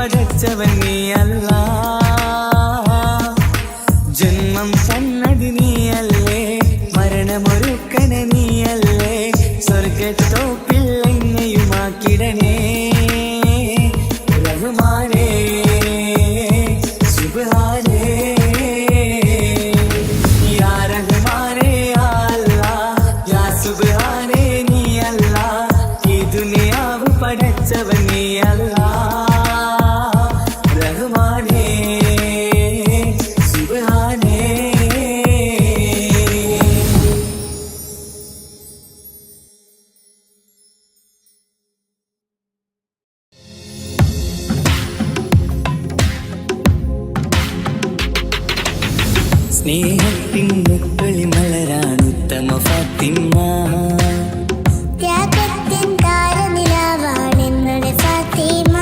പടച്ചവൻ നീയല്ല, ജന്മം തന്നത് നീയല്ലേ, മരണമൊരുക്കന നീയല്ലേ, സ്വർഗത്തോപ്പിൽ എന്നെയുമാക്കിടണേ റഹ്മാനേ സുബ്ഹാനേ യാ റഹ്മാനേ യാ അല്ലാഹ് യാ സുബ്ഹാനേ നീയല്ല, ഈ ദുനിയാവ് പടച്ചവൻ നീയല്ല റഹ്മാനേ സുബ്ഹാനേ. സ്നേഹത്തിൻ മുക്കളി മലരാണ് ഉത്തമ ഫാത്തിമ, ത്യാഗത്തിൻ താരനിലാവാണ് എന്നുടെ ഫാത്തിമ,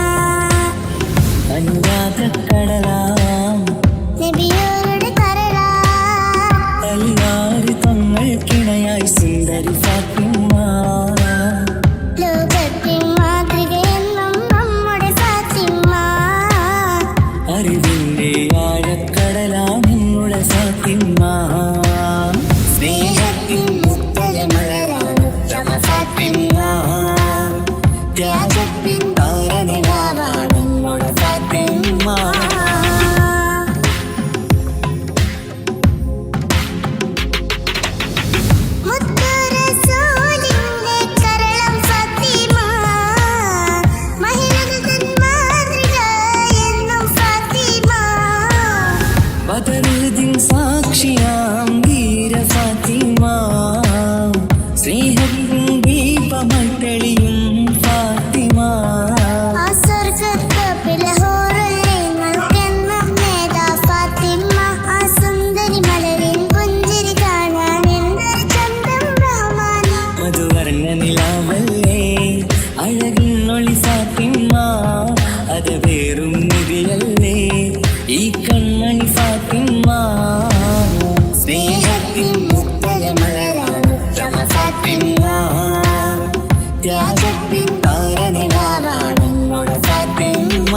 അനുരാഗക്കടലാം നബിയോരുടെ കരളാം, എല്ലാരും തങ്ങൾക്കിണയായി സുന്ദരി ഫാത്തിമ, ലോകത്തിൻ മാതൃകയെന്നും നമ്മുടെ ഫാത്തിമ, അറിവിന്റെ ആഴക്കടലാം നിങ്ങളുടെ ഫാത്തിമ, സ്നേഹത്തിൻ മുക്കളി മലരാണ് ഉത്തമ ഫാത്തിമ, ത്യാഗത്തിൻ താരനിലാവാണ് നിങ്ങളുടെ ഫാത്തിമ. മുത്തു റസൂലിന്റെ കരളം ഫാത്തിമ, മഹിളകൾ മാതൃക എന്നും ഫാത്തിമ, ബദറുദ്ദീൻ സാക്ഷിയാം വീര ഫാത്തിമ, സ്നേഹത്തിൻ ദീപമായി തെളിയും ഫാത്തിമ, ആ സ്വർഗ്ഗത്തോപ്പിലെ ഹൂറുൽഇൽമുകൾക്കെന്നും നേതാ ഫാത്തിമ, ആ സുന്ദരി മലരിൻ പുഞ്ചിരി കാണാൻ എന്തൊരു ചന്തം റഹ്മാനേ, മധുവർണ്ണ നിലാവല്ലേ അഴകിന്നൊളി ഫാത്തിമ, അത് വേറും നിധിയല്ലേ ഈ കൺമണി ഫാത്തിമ, സ്നേഹത്തിൻ മുക്കളി മലരാണ് ഉത്തമ ഫാത്തിമ, ത്യാഗത്തിൻ താരനിലാവാണ് നിങ്ങളുടെ ഫാത്തിമ.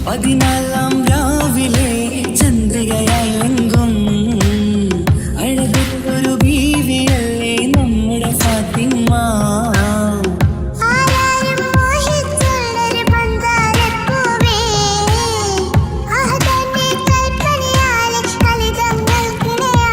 പതിനാലാം രാവിലെ ചന്ദ്രികയായി എങ്കും അഴകൊരു ബീവിയല്ലേ നമ്മുടെ ഫാത്തിമ, ആരാരും മോഹിച്ചുള്ളൊരു പന്താരപ്പൂവേ, അഹദന്റെ കൽപ്പനയാലെ കലിതങ്ങൾക്കിണയാ,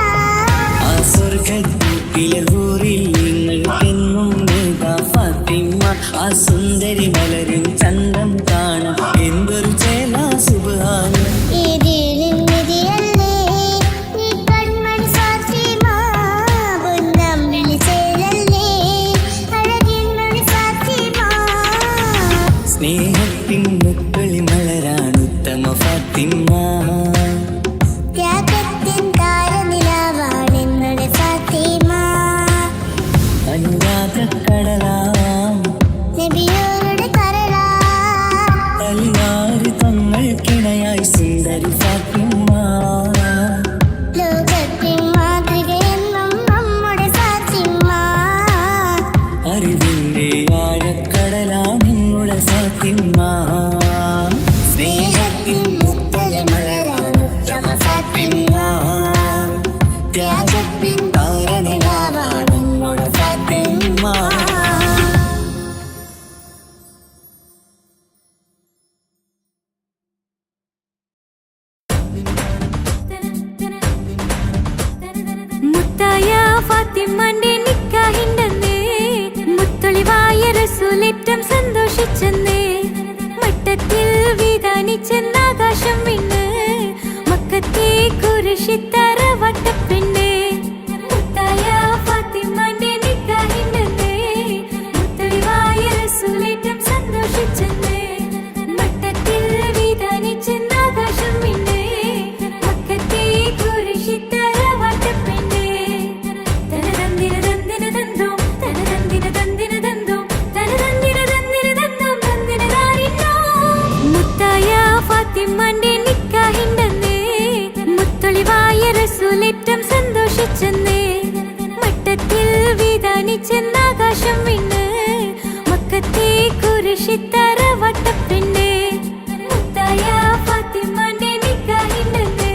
ആ സ്വർഗ്ഗത്തിലെ ഹൂറിൽ നിങ്ങൾക്കെന്നും നേതാ ഫാത്തിമ, ആ സുന്ദരി മലരും ചന്തം കാണാം എന്തൊരു ചേല സുബ്ഹാന. ഈ ദീനിൻ നിധിയല്ലേ ഈ കൺമണി ഫാത്തിമ, പൊന്നം വിളിച്ചേലല്ലേ അഴകിൻ മണി ഫാത്തിമ, സ്നേഹത്തിൻ മുക്കളി മലരാണ് ഉത്തമ ഫാത്തിമ, ത്യാഗത്തിൻ താരനിലാവാണ് എന്നുടെ ഫാത്തിമ, അനുരാഗക്കടലാം നബിയോരുടെ കരളാം, എല്ലാരും തങ്ങൾക്കിണയായി സുന്ദരി ഫാത്തിമ, ലോകത്തിൻ മാതൃകയെന്നും നമ്മുടെ ഫാത്തിമ, അറിവിന്റെ ആഴക്കടലാം നിങ്ങളുടെ ഫാത്തിമ, സ്നേഹത്തിൻ മുക്കളി മലരാണ് ഉത്തമ ഫാത്തിമ, ത്യാഗത്തിൻ താരനിലാവാണ് നിങ്ങളുടെ ഫാത്തിമ. മുത്തായ ഫാത്തിമന്റെ നിക്കാഹിണ്ടെന്നേ, മുത്തൊളിവായ റസൂലേറ്റം സന്തോഷിച്ചെന്നേ, മട്ടത്തിൽ വിധാനിച്ചെന്നാകാശം വിണ്ണ്, മക്കത്തെ കുരിശിത്തറ വട്ടപ്പെണ്ണേ, മുത്തായ ഫാത്തിമന്റെ നിക്കാഹിണ്ടെന്നേ, മുത്തൊളിവായ റസൂലേറ്റം സന്തോഷിച്ചെന്നേ, മട്ടത്തിൽ വിധാനിച്ചെന്നാകാശം വിണ്ണ്, മക്കത്തെ കുരിശിത്തറ വട്ടപ്പെണ്ണേ, തനതന്തിര തന്തിര തന്തോ തനതന്തിര തന്തിര തന്തോ തനതന്തിര തന്തിര തന്തോ തന്തിര താരിന്നോ. മുത്തായ ഫാത്തിമന്റെ നിക്കാഹിണ്ടെന്നേ, മുത്തൊളിവായ റസൂലേറ്റം സന്തോഷിച്ചെന്നേ, മട്ടത്തിൽ വിധാനിച്ചെന്നാ ആകാശം വിണ്ണ് മക്കത്തെ കുരിശിത്തറ വട്ടപ്പെണ്ണ് മുത്തായ ഫാത്തിമാന്റെ നിക്കാഹിണ്ടെന്ന്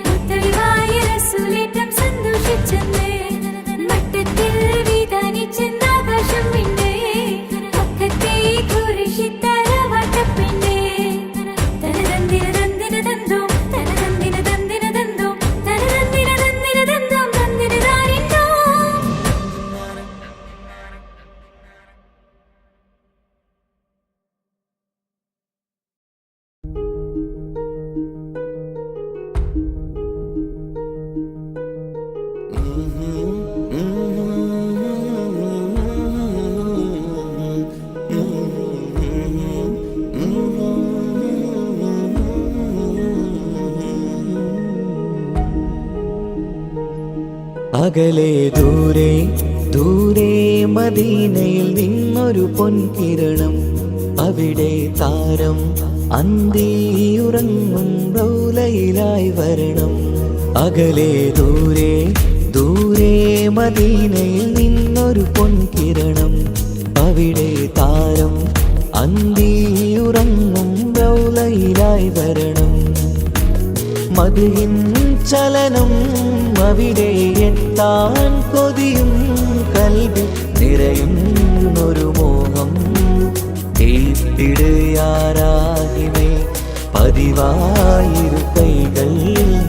മുത്തളിവായ റസൂലേറ്റം സന്തോഷിച്ചെന്ന് മട്ടത്തിൽ വിധാനിച്ചെന്ന് ആകാശം വിണ്ണ് മക്കത്തെ കുരിശിത്തറ വട്ടപ്പെണ്ണ് തനതന്തിര തന്തിര തന്തോ തനതന്തിര തന്തിര തന്തോ തനതന്തിര തന്തിര തന്തോ തന്തിര താരിന്തോ. അകലെ ദൂരെ ദൂരെ മദീനയിൽ നിന്നൊരു പൊൻകിരണം അവിടെ താരം അന്തിയുറങ്ങും റൗലയിലായി വരണം. അകലെ ദൂരെ ദൂരെ മദീനയിൽ നിന്നൊരു പൊൻകിരണം അവിടെ താരം അന്തിയുറങ്ങും റൗലയിലായി വരണം. മദിഹിൻ ചലനം അവിടെ എത്താൻ കൊതിയും കൽബിൽ നിറയുന്നൊരു മോഹം ഏത്തിടുയാരാഹിമേ പതിവായിരു കൈകൾ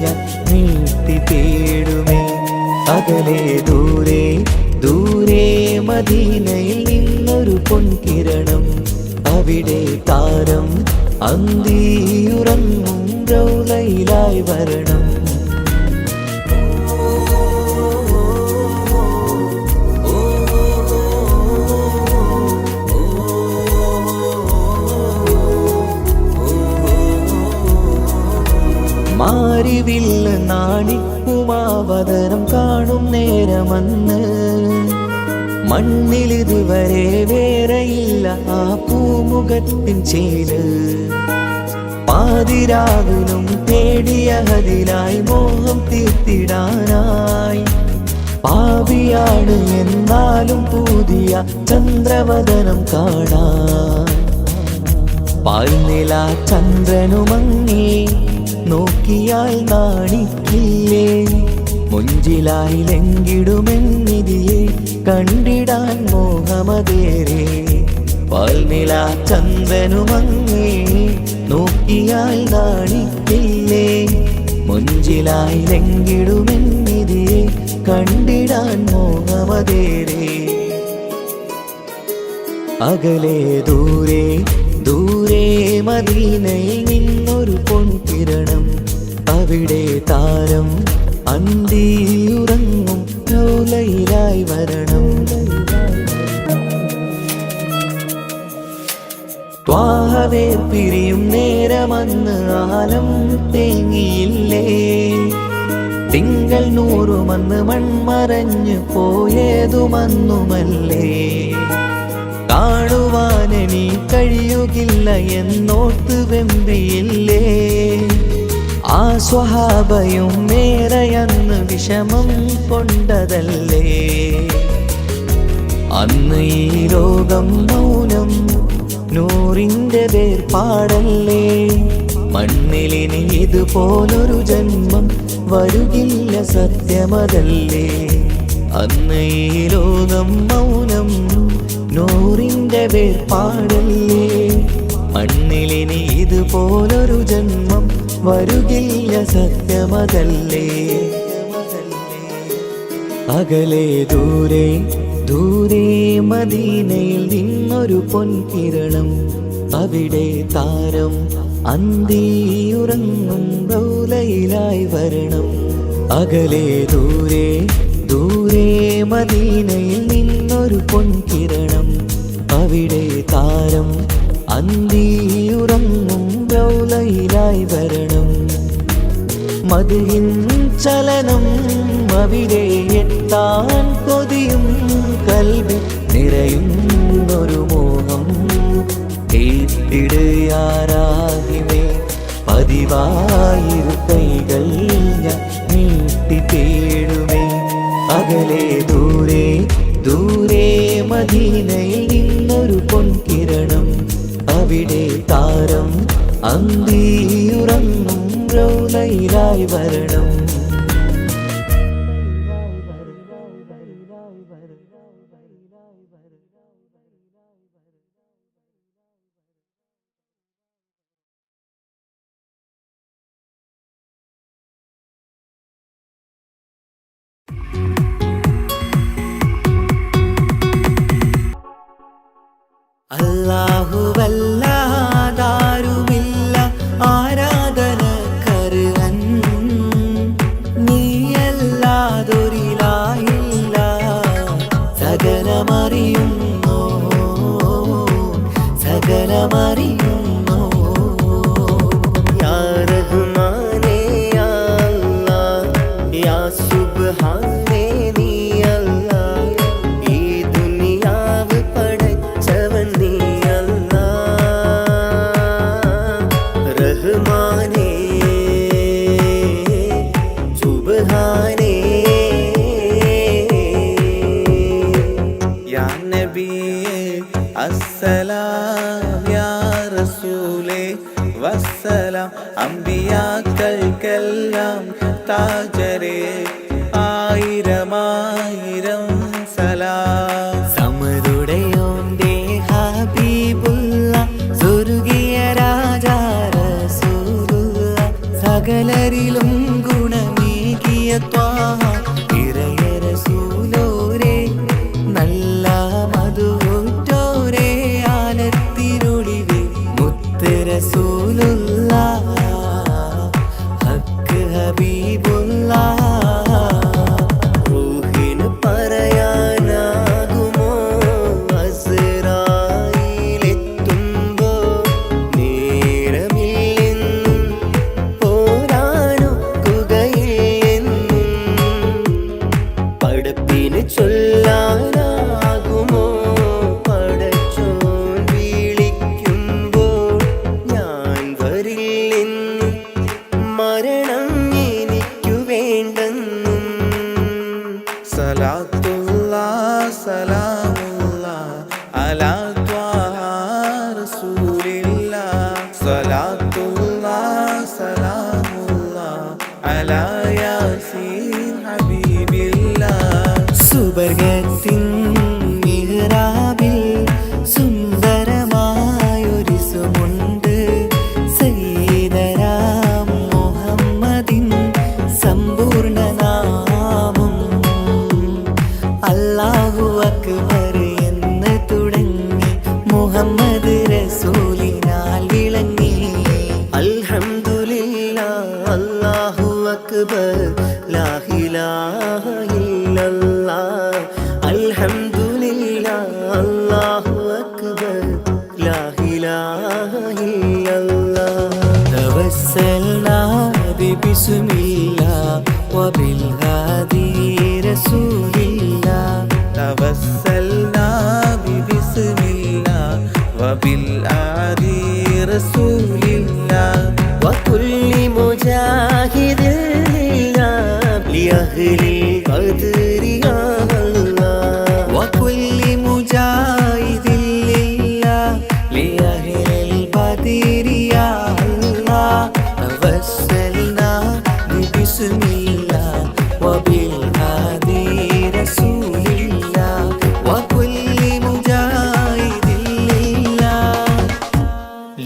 ഞാൻ നീട്ടി തേടുമേ. അകലെ ദൂരെ ദൂരെ മദീനയിൽ നിന്നൊരു പൊൻകിരണം അവിടെ താരം അന്തിയുറങ്ങും റൗലയിലായി വരണം. മാരിവില്ല് നാണിക്കുമാവതരം കാണും നേരമന്ന് മണ്ണിലിതുവരെ വേറെയില്ല ആ പൂമുഖത്തിൻ ചേല്. പാതിരാവിലും തേടിയ ഹദിലായി മോഹം തീർത്തിടാനായി പാപിയാണ് എന്നാലും പുതിയ ചന്ദ്രവദനം കാണാൻ. പാൽനില ചന്ദ്രനുമങ്ങി നോക്കിയാൽ നാണിക്കില്ലേ മുഞ്ചിലായി ലംഘിടുമെന്നിതിയെ കണ്ടിടാൻ മോഹമതേരെ. പാൽനില ചന്ദ്രനുമങ്ങി നോക്കിയാൽ നാണിക്കില്ലേ മുഞ്ചിലായി ലംഘിടുമെന്നിതിയെ കണ്ടിടാൻ മോഹമതേരെ. അകലെ ദൂരെ ദൂരെ മദീനയിൽ നിന്നൊരു പൊൻകിരണം അവിടെ താരം അന്തിയുറങ്ങും റൗലയിലായി വരണം. ത്വാഹവേ പിരിയും നേരമന്ന് ആലം തേങ്ങിയില്ലേ തിങ്കൾ നൂറുമന്ന് മൺമറഞ്ഞു പോയതുമന്നുമല്ലേ. കാണുവാനെനി കഴിയുകില്ല എന്നോർത്ത് വെമ്പിയില്ലേ ആ സ്വഹാബയും മേറയന്ന് വിഷമം കൊണ്ടതല്ലേ. അന്ന് ഈ ലോകം മൗനം നൂറിൻ്റെ വേർപാടല്ലേ മണ്ണിലിനി ഇതുപോലൊരു ജന്മം വരുകില്ല സത്യമതല്ലേ. അന്ന് ഈ ലോകം മൗനം നൂറിൻ്റെ വേർപാടല്ലേ മണ്ണിലിനി ഇതുപോലൊരു ജന്മം വരുകില്ല സത്യമതല്ലേ. അകലെ ദൂരെ ദൂരെ മദീനയിൽ നിന്നൊരു പൊൻകിരണം അവിടെ താരം അന്തിയുറങ്ങും റൗലയിലായി വരണം. അകലെ ദൂരെ ദൂരെ മദീനയിൽ നിന്നൊരു പൊൻകിരണം അവിടെ താരം അന്തിയുറങ്ങും റൗലയിലായി വരണം. മദിഹിൻ ചലനം അവിടെ എത്താൻ കൊതിയും കൽബിൽ നിറയുന്നൊരു മോഹം ഏത്തിടുയാരാഹിമേ പതിവായിരു കൈകൾ ഞാൻ നീട്ടി തേടുമേ. അകലെ ദൂരെ ദൂരെ മദീനയിൽ നിന്നൊരു പൊൻകിരണം അവിടെ താരം അന്തിയുറങ്ങും റൗളയിലായി വരണം. അല്ലാഹുവല്ലാതാരുമില്ല ആരാധനക്കർഹൻ, നീയല്ലാതൊരിലായില്ല സകലമറിയുന്നു സകലമറിയുന്നു. യാ റഹ്മാനേ യാ അല്ലാഹ് യാ സുബ്ഹാനേ നീ അല്ലാഹ്, ഈ ദുനിയാവ് പടച്ചവൻ നീ അല്ലാഹ്. റഹ്മാനേ സുബ്ഹാനേ. യാ നബിയേ അസ്സലാം യാ റസൂലേ വസ്സലാം, അമ്പിയാക്കൾക്കെല്ലാം താജരേ ആയിരമായിരം സലാം. സമതുടയോന്റെ ഹബീബുള്ള സ്വർഗീയ രാജാ റസൂലുള്ള, സകലരിലും ഗുണമേകിയ ത്വാഹ ഇറയ റസൂലോരേ, നല്ല മധുറ്റോരേ ആലത്തിനൊളിവേ മുത്ത് റസൂലുള്ള ഹക്ക് ഹബീബുള്ള. റൂഹിന് പറയാനാകുമോ അസ്റായിലെത്തുമ്പോ, നേരമില്ലെന്നും പോരാനൊക്കുകയില്ലെന്നും പടപ്പിന് ചൊല്ലാനാകുമോ പടച്ചോൻ വിളിക്കുമ്പോൾ, ഞാൻ വരില്ലെന്ന് മരണം എനിക്കു വേണ്ടെന്നും. സലാത്തുല്ലാഹ് സലാമുല്ലാഹ് അലാ ത്വാഹ റസൂലില്ലാഹ്, സലാത്തുല്ലാഹ് സലാമുല്ലാഹ് അലാ യാസീൻ ഹബീബില്ലാഹ്. സുബർഗത്തിൻ മിഹ്റാബിൽ സുന്ദരമായൊരു സുമുണ്ട്, സയ്യിദനാം മുഹമ്മദിൻ സമ്പൂർണ്ണ നാമം. അല്ലാഹു അക്ബർ എന്ന് തുടങ്ങി മുഹമ്മദ് റസൂലിനാൽ വിളങ്ങി. അൽഹംദുലില്ലാഹ് അല്ലാഹു അക്ബർ ലാ ഇലാഹ ഇല്ലല്ലാഹ്, അൽഹംദുലില്ലാഹ് അല്ലാഹു അക്ബർ ലാ ഇലാഹ ഇല്ലല്ലാഹ്. തവസ്സൽനാ ബിസ്മില്ലാഹ് വബിൽ ഹാദി റസൂലില്ലാഹ്, തവസ്സൽനാ ബിസ്മില്ലാഹ് വബിൽ ഹാദി റസൂലില്ലാഹ്, വകുല്ലി മുജാഹിദിൻ ലില്ലാഹ് ലിഅഹ്ലിൽ ഖദ്രി യാ അല്ലാഹ്, വകുല്ലി മുജാഹിദിൻ ലില്ലാഹ് ലിഅഹ്ലിൽ ഖദ്രി യാ അല്ലാഹ്. തവസ്സൽനാ ബിസ്മില്ലാഹ് വബിൽ ഹാദി റസൂലില്ലാഹ്, വകുല്ലി മുജാഹിദിൻ ലില്ലാഹ്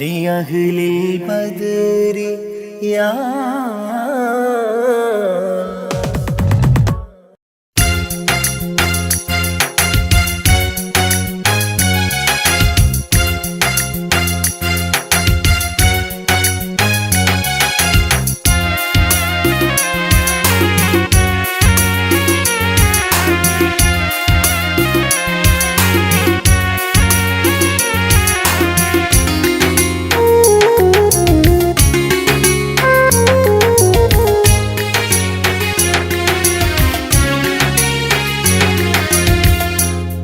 ലിഅഹ്ലിൽ ഖദ്രി യാ.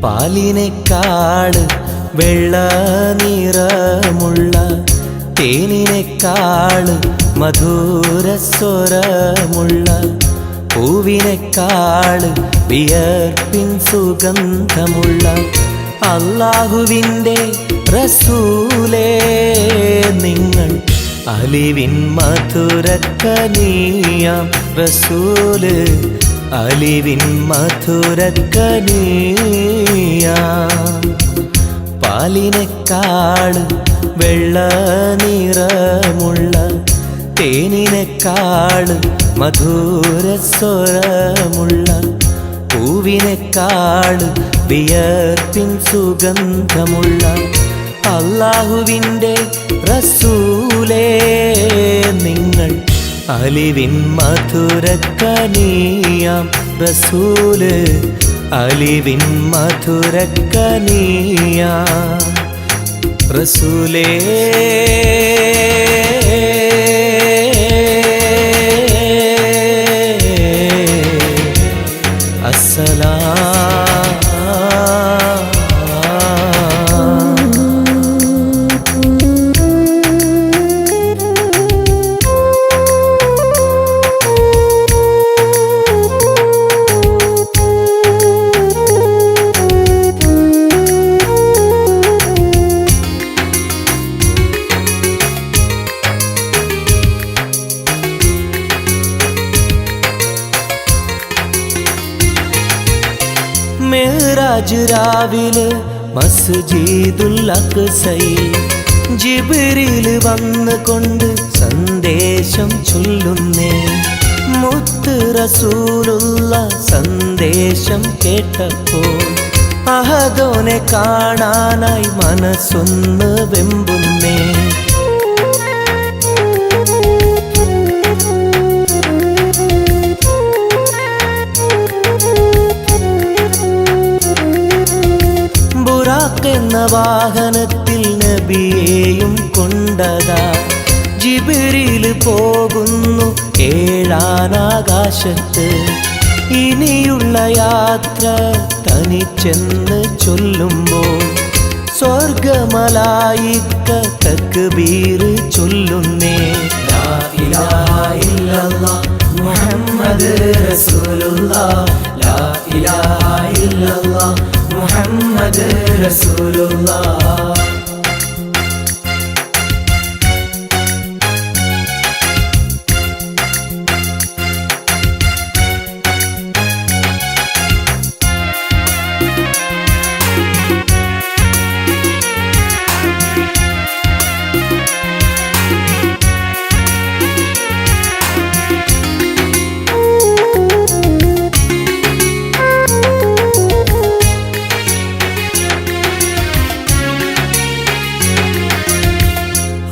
പാലിനേക്കാള് വെള്ള നിറമുള്ള, തേനിനേക്കാള് മധുരസ്വരമുള്ള, പൂവിനേക്കാള് വിയർപ്പിൻ സുഗന്ധമുള്ള, അല്ലാഹുവിൻ്റെ റസൂലേ നിങ്ങൾ അലിവിൻ മധുരക്കനിയാം റസൂല് അലിവിൻ മധുരക്കനിയാം പാലിനെക്കാട് വെള്ള നിറമുള്ള തേനിനെക്കാട് മധുരസ്വരമുള്ള പൂവിനെക്കാട് വിയർപ്പിൻ സുഗന്ധമുള്ള അല്ലാഹുവിൻ്റെ റസൂലേ നിങ്ങൾ അലിവിൻ മധുരക്കനിയാം റസൂല് അലിവിൻ മധുരക്കനിയാം റസൂലേ മെഹ്റാജ് രാവിലെ മസ്ജിദുൽ അഖ്സയിൽ ജിബ്രീൽ വന്നുകൊണ്ട് സന്ദേശം ചൊല്ലുന്നേ മുത്ത് റസൂലുള്ള സന്ദേശം കേട്ടപ്പോൾ അഹദോനെ കാണാനായി മനസ്സൊന്ന് വെമ്പുന്നേ എന്ന വാഹനത്തിൽ നബിയെയും കൊണ്ടതാ ജിബ്രീൽ പോകുന്നു ഏഴാനാകാശത്ത് ഇനിയുള്ള യാത്ര തനിച്ചെന്ന് ചൊല്ലുമ്പോൾ സ്വർഗമലായിക്ക തക്ബീർ ചൊല്ലുന്നേ ലാ ഇലാഹ ഇല്ലല്ലാഹ് മുഹമ്മദ് റസൂലുള്ളാഹ് ലാ ഇലാഹ ഇല്ലല്ലാഹ് മുഹമ്മദ് റസൂലുള്ളാഹ്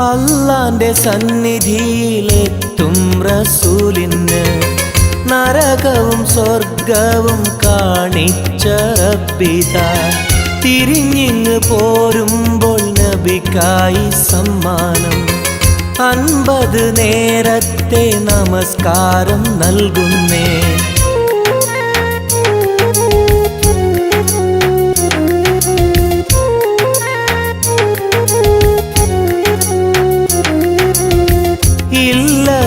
അല്ലാന്റെ സന്നിധിയിലെത്തും റസൂലിന് നരകവും സ്വർഗവും കാണിച്ച റബ്ബിതാ തിരിഞ്ഞിങ്ങ് പോരുമ്പോൾ നബിക്കായി സമ്മാനം 50 നേരത്തെ നമസ്കാരം നൽകുന്നേ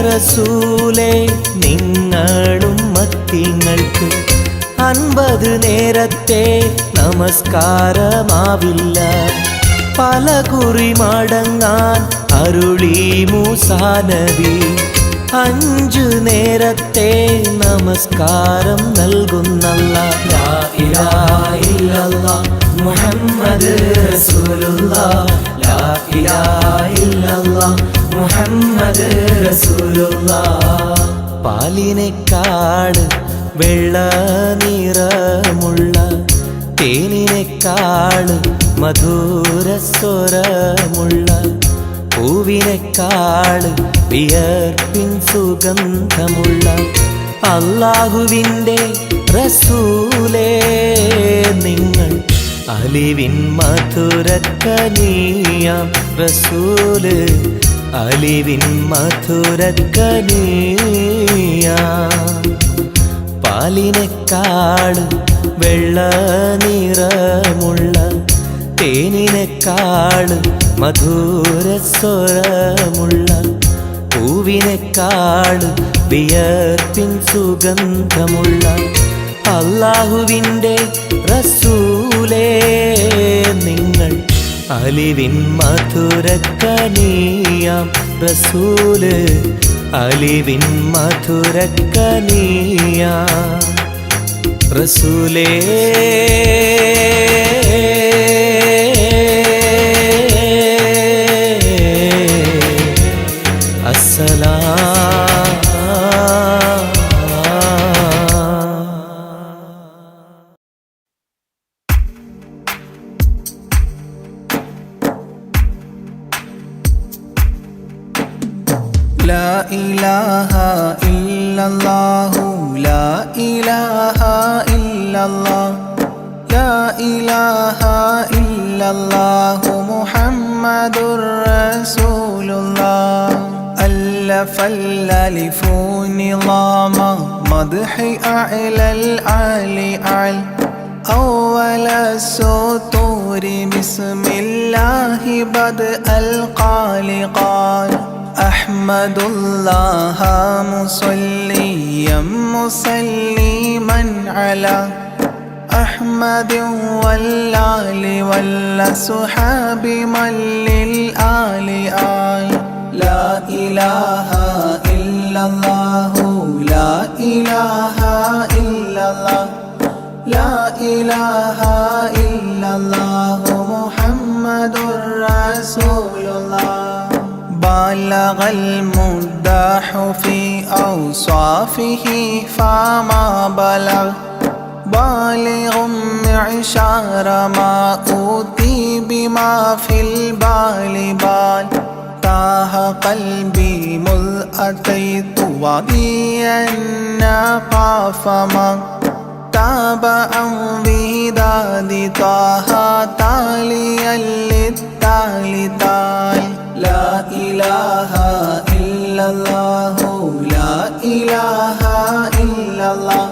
റസൂലേ നിങ്ങളും മത്തിങ്ങൾക്ക് 50 നേരത്തെ നമസ്കാരമാവില്ല പല കുറി മടങ്ങാൻ അരുളി മൂസാ നബി 5 നേരത്തെ നമസ്കാരം നൽകുന്നല്ലാഹ് ലാ ഇലാഹ ഇല്ലല്ലാഹ് മുഹമ്മദ് റസൂലുള്ളാഹ് ലാ ഇലാഹ ഇല്ലല്ലാഹ് മുഹമ്മദ് റസൂലുള്ളാഹ് പാലിനെക്കാട് വെള്ള നിറമുള്ള തേനിനെക്കാട് മധുരസ്വരമുള്ള പൂവിനെക്കാട് വിയർപ്പിൻ സുഗന്ധമുള്ള അല്ലാഹുവിൻ്റെ റസൂലേ നിങ്ങൾ അലിവിൻ മധുരക്കനിയാം റസൂല് അലിവിൻ മധുരക്കനിയാം പാലിനെക്കാട് വെള്ള നിറമുള്ള തേനിനെക്കാട് മധുരസ്വരമുള്ള പൂവിനെക്കാട് വിയർപ്പിൻ സുഗന്ധമുള്ള അല്ലാഹുവിൻ്റെ റസൂലേ അലിവിൻ മധുരക്കനിയാം റസൂല് അലിവിൻ മധുരക്കനിയാം റസൂലേ لا إله إلا الله لا إله إلا الله لا إله إلا الله محمد رسول الله ألف الألف نظام مدح أعلى الأعلى أعلى أول السطور بسم الله بدء القال قال أحمد الله مصليا مسلما على أحمد والآل والصحاب من للآل آل لا إله إلا الله لا إله إلا الله لا إله إلا الله محمد رسول الله بلغ المداح في أوصافه فما بلغ بالغ معشار ما أوتي بما في البال بال تاه قلبي مذ أتيت واديا قاف ما تابعا بهداد طه تاليا للتالي تال لا إله إلا الله لا إله إلا الله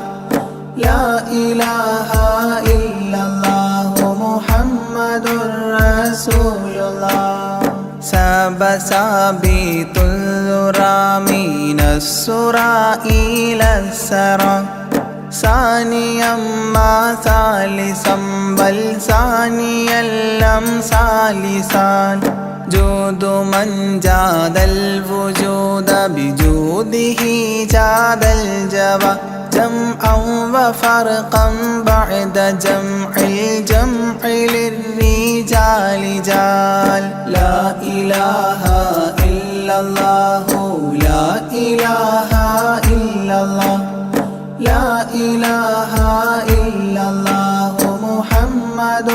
لا إله إلا الله محمد رسول الله ساب سابيت الذرى من السرى إلى السرى ثانيا ما ثالثا بل ثانيا لم ثالثان جود من جاد الوجود بجوده جاد الجبا جمعا وفرقا بعد جمع الجمع للرجال جال لا إله إلا الله لا إله إلا الله لا إله إلا الله محمد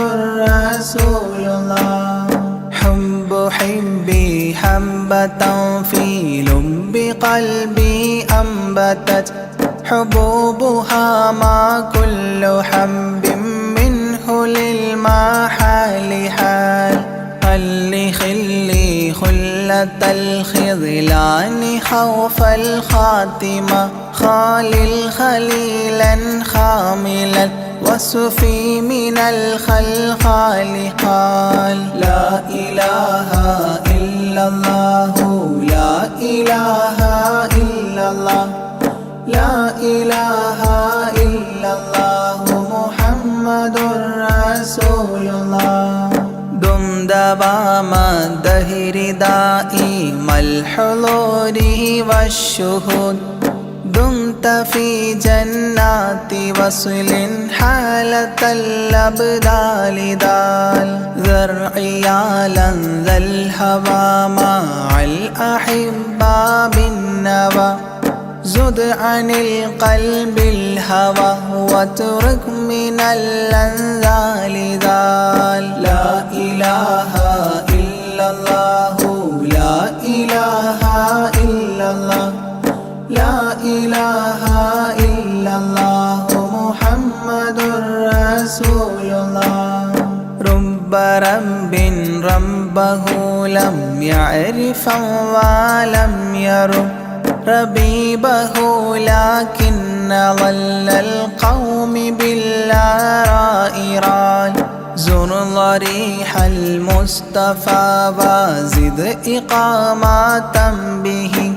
رسول الله حب حبي حبة في لب قلبي أنبتت حبوبها ما كل حب منه للمحال حال خلي خلي خلة الخذلان خوف الخاتمة خالل خليلا خاملا وصفي من الخلخال قال لا إله إلا الله لا إله إلا الله لا إله إلا الله محمد رسول الله دم دوام الدهر دائم الحضور والشهود دمت في جنات وصل حالة الأبدال دال ذرعيالا ذا الهوى مع الأحبة بالنوى زد عن القلب الهوى واترك من الأنذال ذال لا إله إلا الله لا إله إلا الله لا إله إلا الله محمد رسول الله رب رب ربه لم يعرف ولم يرب ربيبه لكن ظل القوم بالآراء رال زر ضريح المصطفى وزد إقامة به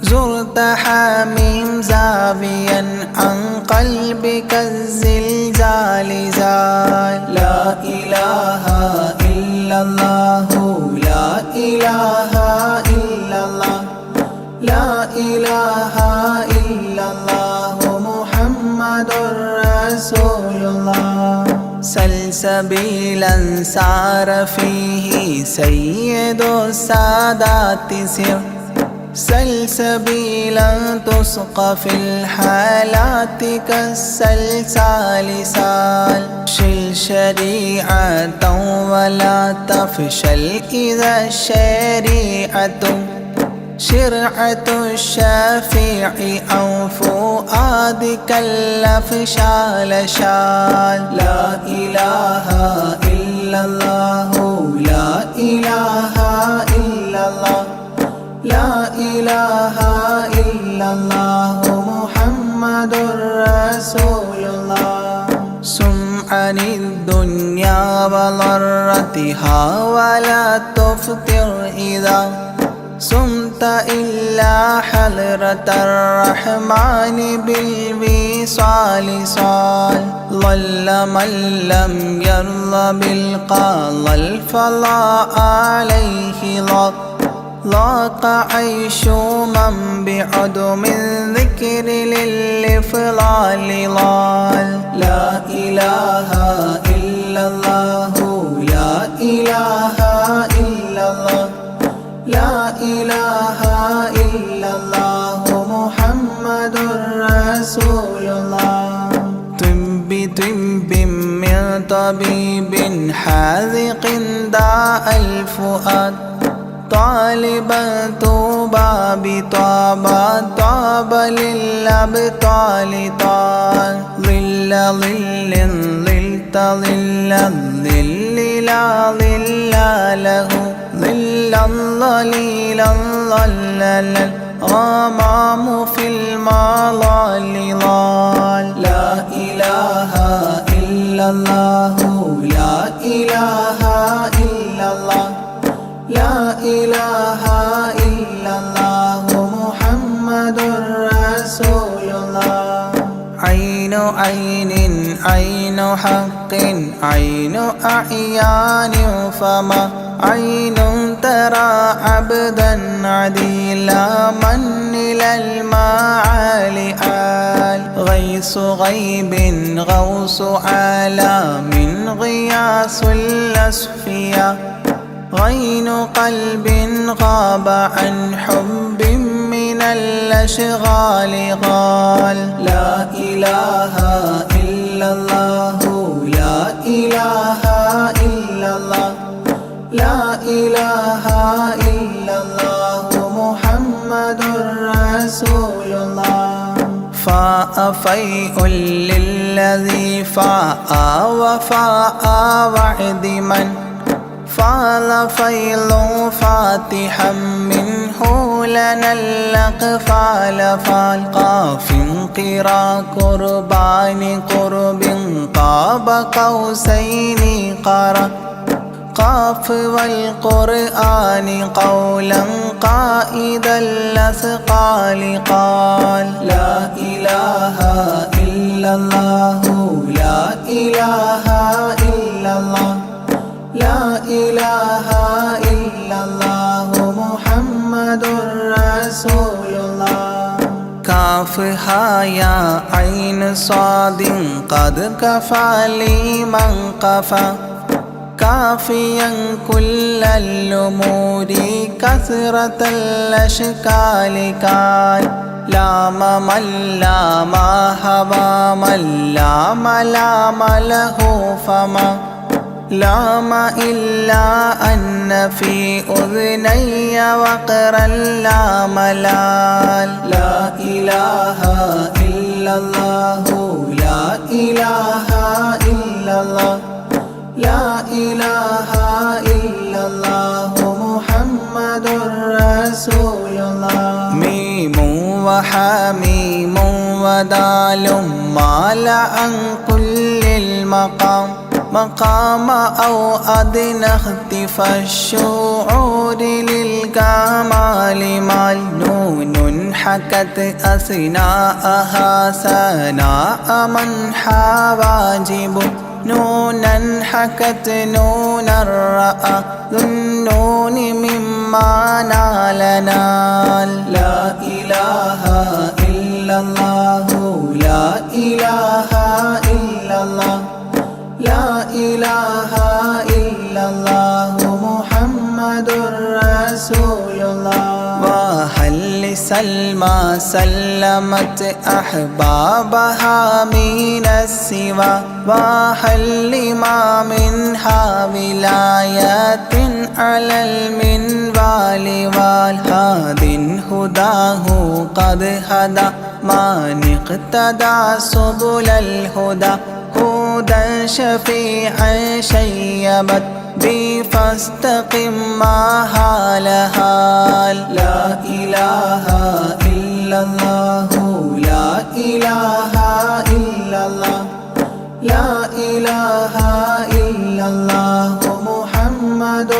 زرت حميم زاويا عن قلبك الزلزال زال لا إله إلا الله سلسبيلا سار فيه سيد السادات سر سلسبيلا تسقى في الحالات كالسلسال سال شل شريعة ولا تفشل إذا الشريعة شرعة الشافع أو فؤادك الأفشال شال لا إله إلا الله لا إله إلا الله لا إله إلا الله محمد رسول الله سم عن الدنيا وضرتها ولا تفطر إذا صمت إلا حضرة الرحمن بالوصال صال ضل من لم يرضى بالقضاء الفضاء عليه ضاق عيش من بعدم ذكر للإفضال ضال لا إله إلا الله لا إله إلا الله لا إله إلا الله محمد رسول الله طب من طبيب حاذق داء الفؤاد طالبا طوبى بطابا طاب للأبطال طال ظل ظلت ظل الظل لا ظل له ظل ظليل ظلل الغمام في المظل ضال لا إله إلا الله لا إله إلا الله لا إله إلا الله محمد رسول الله عين عين عين حق عين أعيان فما عين ترى عبدا عديلا من إلى المعالي آل غيث غيب غوص عالم غياس الأصفياء غين قلب غاب عن حب من الأشغال قال لا إله إلا الله لا إله إلا الله لا إله إلا الله محمد رسول الله فاء فيء للذي فاء وفاء وعد من فاض فيض فاتحا منه لنا الأقفال فالقاف قرا قربان قرب قاب قوسين قرا قاف والقرآن قولا قائد الأثقال قال لا إله إلا الله لا إله إلا الله لا إله إلا الله محمد رسول الله كافها يا عين صاد قد كفى لي من قفى كافيا كل الأمور كثرة الأشكال كان لام من لام هوى من لام لام له فما لام إلا أن في أذني وقرا لا ملال لا إله إلا الله لا إله إلا الله لا إله إلا الله محمد رسول الله ميم وحميم ودال مال عن كل المقام مقام أو أدنى اختفى الشعور للكمال مال نون حكت أثناءها سناء من حواجب نونا حكت نونا رأى ذو النون مما نال نال لا إله إلا الله لا إله إلا الله لا إله إلا الله محمد رسول الله. وهل لسلمى سلمت أحبابها من السوى وهل لما منها ولاية على المنوال والهاد هداه قد هدى من اقتدى سبل الهدى هدى شفيعا شيبت بي فاستقم ما هالها. لا إله إلا الله لا إله إلا الله لا إله إلا الله محمد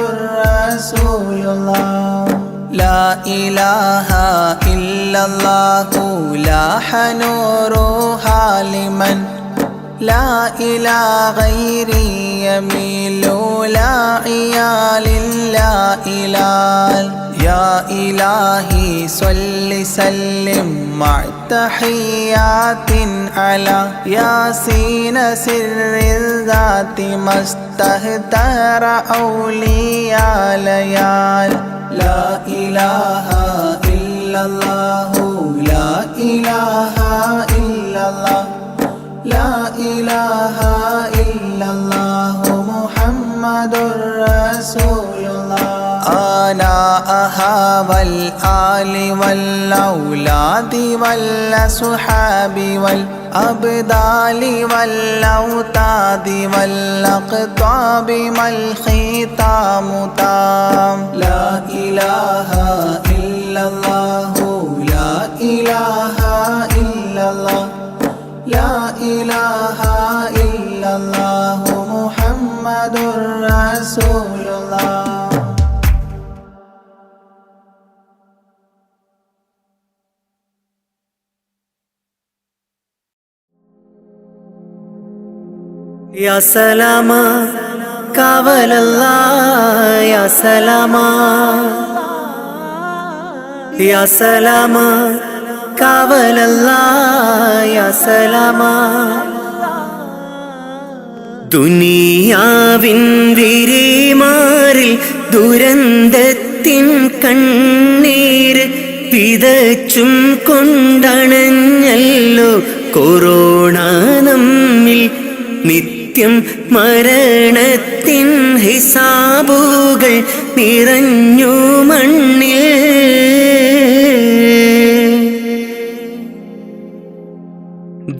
رسول الله. لا إله إلا الله لاح نورها لمن لا إلى غيري يميل لا عيال لا إلال. يا إلهي صل سلم مع تحيات على ياسين سر الذات ما استهتر أولياء ليال. لا إله إلا الله لا إله إلا الله لا إله إلا الله محمد رسول الله. آناءها والآل والأولاد والأصحاب والأبدال والأوتاد والأقطاب ما الختام تام. لا إله إلا الله لا إله إلا الله لا إله إلا الله محمد رسول الله. يا سلاما كاول الله يا سلاما يا سلاما كاول الله يا سلاما. ദുനിയാവിൻ വിരിമാറിൽ ദുരന്തത്തിൻ കണ്ണീര് പിതച്ചും കൊണ്ടണഞ്ഞല്ലോ കൊറോണ നമ്മിൽ. നിത്യം മരണത്തിൻ ഹിസാബുകൾ നിറഞ്ഞു മണ്ണിൽ.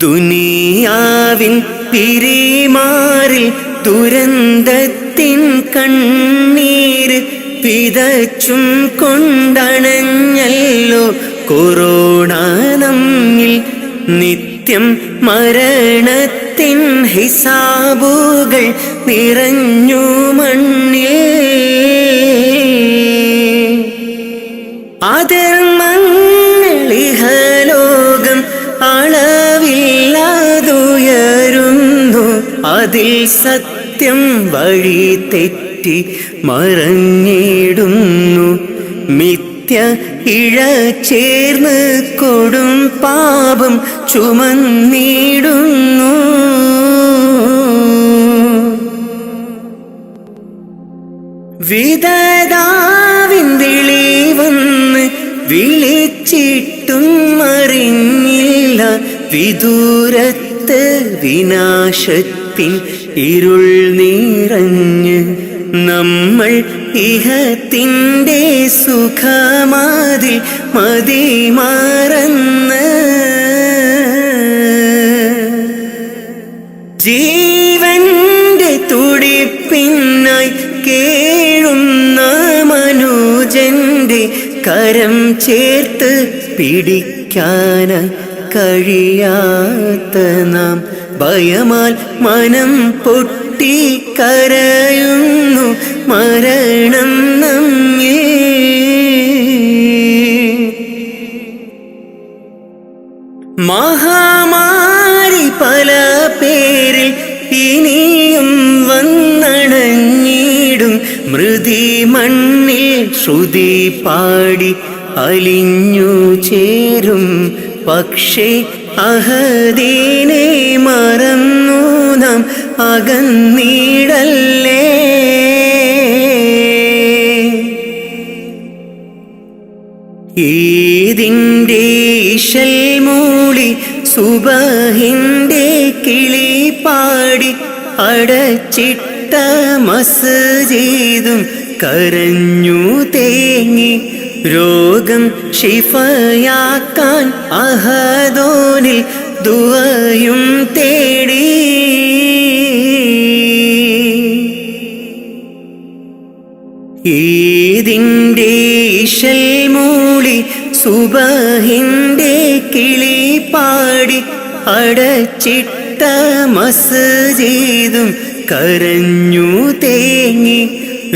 ദുനിയാവിൻ പിരിമാറിൽ ദുരന്തത്തിൻ കണ്ണീര് പിതച്ചും കൊണ്ടണഞ്ഞല്ലോ കൊറോണ നമ്മിൽ. നിത്യം മരണത്തിൻ ഹിസാബുകൾ നിറഞ്ഞു മണ്ണിൽ. അധർമ്മങ്ങളിഹലോകം അളവില്ലാതുയരുന്നു. അതിൽ സത്യം വഴി തെറ്റി മറഞ്ഞിടുന്നു. മിഥ്യ ഇഴ ചേർന്ന് കൊടും പാപം ചുമന്നിടുന്നു. വിധതാവിൻ വിളി വന്ന് വിളിച്ചിട്ടും അറിഞ്ഞില്ല. വിദൂരത്ത് വിനാശത്തിൻ ഇരുൾ നിറഞ്ഞ് നമ്മൾ ഇഹത്തിൻ്റെ സുഖമാതിൽ മതിമറന്ന്. ജീവന്റെ തുടിപ്പിന്നായി കേഴുന്ന മനുജന്റെ കരം ചേർത്ത് പിടിക്കാൻ കഴിയാത്ത നാം ഭയമാൽ മനം പൊട്ടിക്കരയുന്നു. മരണം നമ്മെ മഹാമാരി പല പേരിൽ ഇനിയും വന്നണഞ്ഞിടും. മൃതി മണ്ണിൽ ശ്രുതി പാടി അലിഞ്ഞു ചേരും. പക്ഷേ അഹദീനെ മറന്നു നാം അകന്നിടല്ലേ. ഈദിൻ്റെ ഇശൽ മൂളി സുബഹിൻ്റെ കിളി പാടി അടച്ചിട്ട മസ്ജിദും കരഞ്ഞു തേങ്ങി. രോഗം ശിഫയാക്കാൻ അഹദോനിൽ ദുആയും തേടി. ഈദിൻ്റെ ഇശൽ മൂളി സുബഹിൻ്റെ കിളി പാടി അടച്ചിട്ട മസ്ജിദും കരഞ്ഞു തേങ്ങി.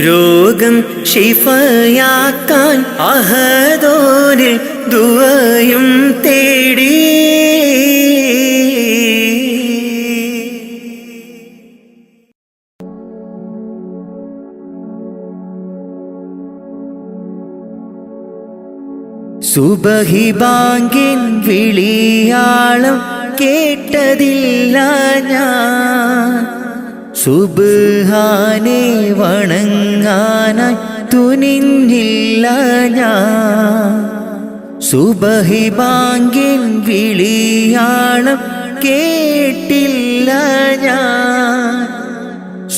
രോഗം ശിഫയാക്കാൻ അഹദോനിൽ ദുആയും തേടി. സുബഹി ബാങ്കിൻ വിളിയാളം കേട്ടതില്ല ഞാൻ. സുബ്ഹാനെ വണങ്ങാനായി തുനിഞ്ഞില്ല ഞാൻ. സുബഹി ബാങ്കിൻ വിളിയാളം കേട്ടില്ല ഞാൻ.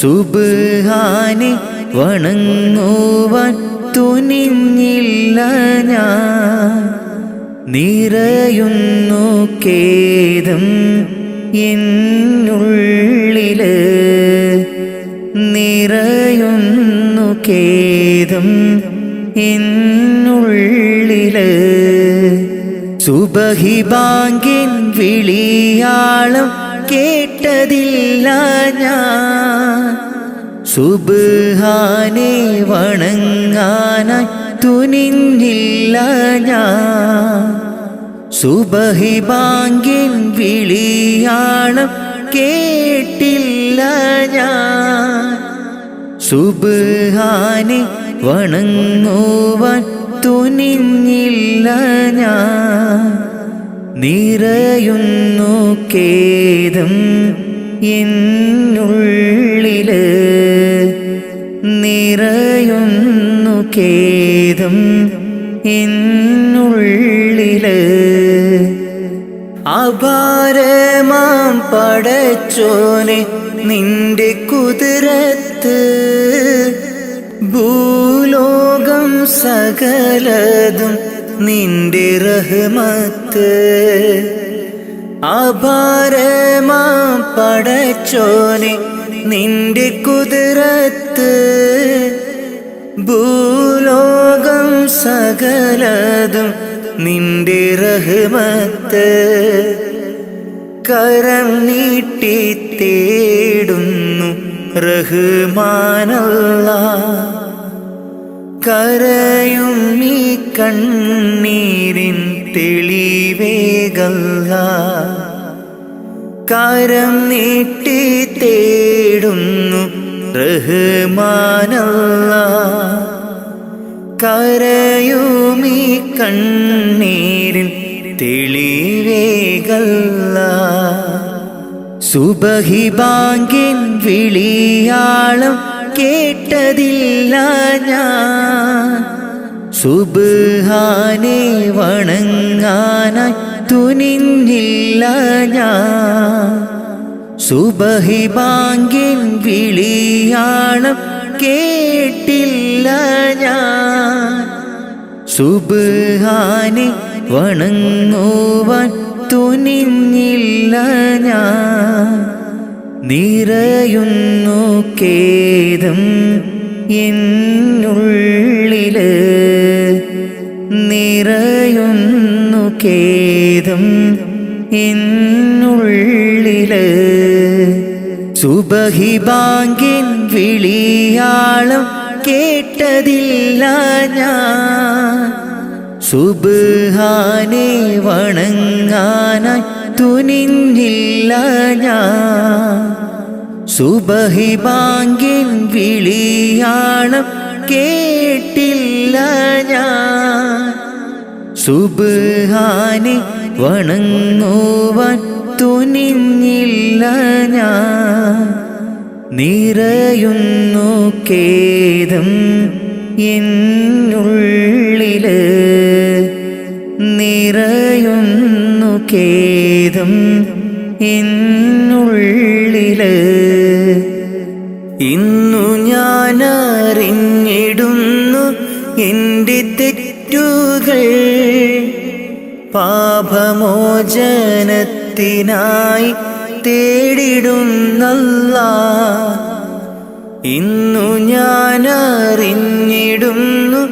സുബ്ഹാനെ വണങ്ങുവാൻ തുനിഞ്ഞില്ല ഞാൻ. നിറയുന്നു ഖേദം എന്നുള്ളില്, നിറയുന്നു ഖേദം എന്നുള്ളില്. സുബഹി ബാങ്കിൻ വിളിയാളം കേട്ടതില്ല ഞാൻ. സുബ്ഹാനെ വണങ്ങാനായി തുനിഞ്ഞില്ല ഞാൻ. സുബഹി ബാങ്കിൻ വിളിയാളം കേട്ടില്ല ഞാൻ. സുബ്ഹാനെ വണങ്ങുവാൻ തുനിഞ്ഞില്ല ഞാൻ. നിറയുന്നു ഖേദം എന്നുള്ളില്, നിറയുന്നു ഖേദം എന്നുള്ളില്. അപാരമാം പടച്ചോനെ നിന്റെ കുതിരത്ത്, ഭൂലോകം സകലതും നിന്റെ റഹ്മത്ത്. അപാരമാം പടച്ചോനെ നിന്റെ കുതിരത്ത്, ഭൂലോകം സകലതും നിന്റെ റഹ്മത്ത്. കരം നീട്ടി തേടുന്നു റഹ്മാനല്ലാഹ്. കരയും ഈ കണ്ണീരിൻ തെളിവേകല്ലാഹ്. കരം നീട്ടി തേടുന്നു റഹ്മാനല്ലാഹ്. കരയും ഈ കണ്ണീരിൻ തെളിവേകല്ലാഹ്. സുബഹി ബാങ്കിൻ വിളിയാളം കേട്ടതില്ല ഞാൻ. സുബ്ഹാനെ വണങ്ങാനായി തുനിഞ്ഞില്ല ഞാൻ. സുബഹി ബാങ്കിൻ വിളിയാളം കേട്ടില്ല ഞാൻ. സുബ്ഹാനെ വണങ്ങുവാൻ തുനിഞ്ഞില്ല ഞാൻ. നിറയുന്നു ഖേദം എന്നുള്ളില്, നിറയുന്നു ഖേദം എന്നുള്ളില്. സുബഹി ബാങ്കിൻ വിളിയാളം കേട്ടതില്ല ഞാൻ. സുബ്ഹാനെ വണങ്ങാനായി തുനിഞ്ഞില്ല ഞാൻ. സുബഹി ബാങ്കിൻ വിളിയാളം കേട്ടില്ല ഞാൻ. സുബ്ഹാനെ വണങ്ങുവാൻ തുനിഞ്ഞില്ല ഞാൻ. നിറയുന്നു ഖേദം എന്നുള്ളില്, നിറയുന്നു ഖേദം എന്നുള്ളില്. ഇന്നു ഞാൻ അറിഞ്ഞിടുന്നു എൻ്റെ തെറ്റുകൾ, പാപമോചനത്തിനായി തേടിടുന്നല്ലാഹ്. ഇന്നു ഞാൻ അറിഞ്ഞിടുന്നു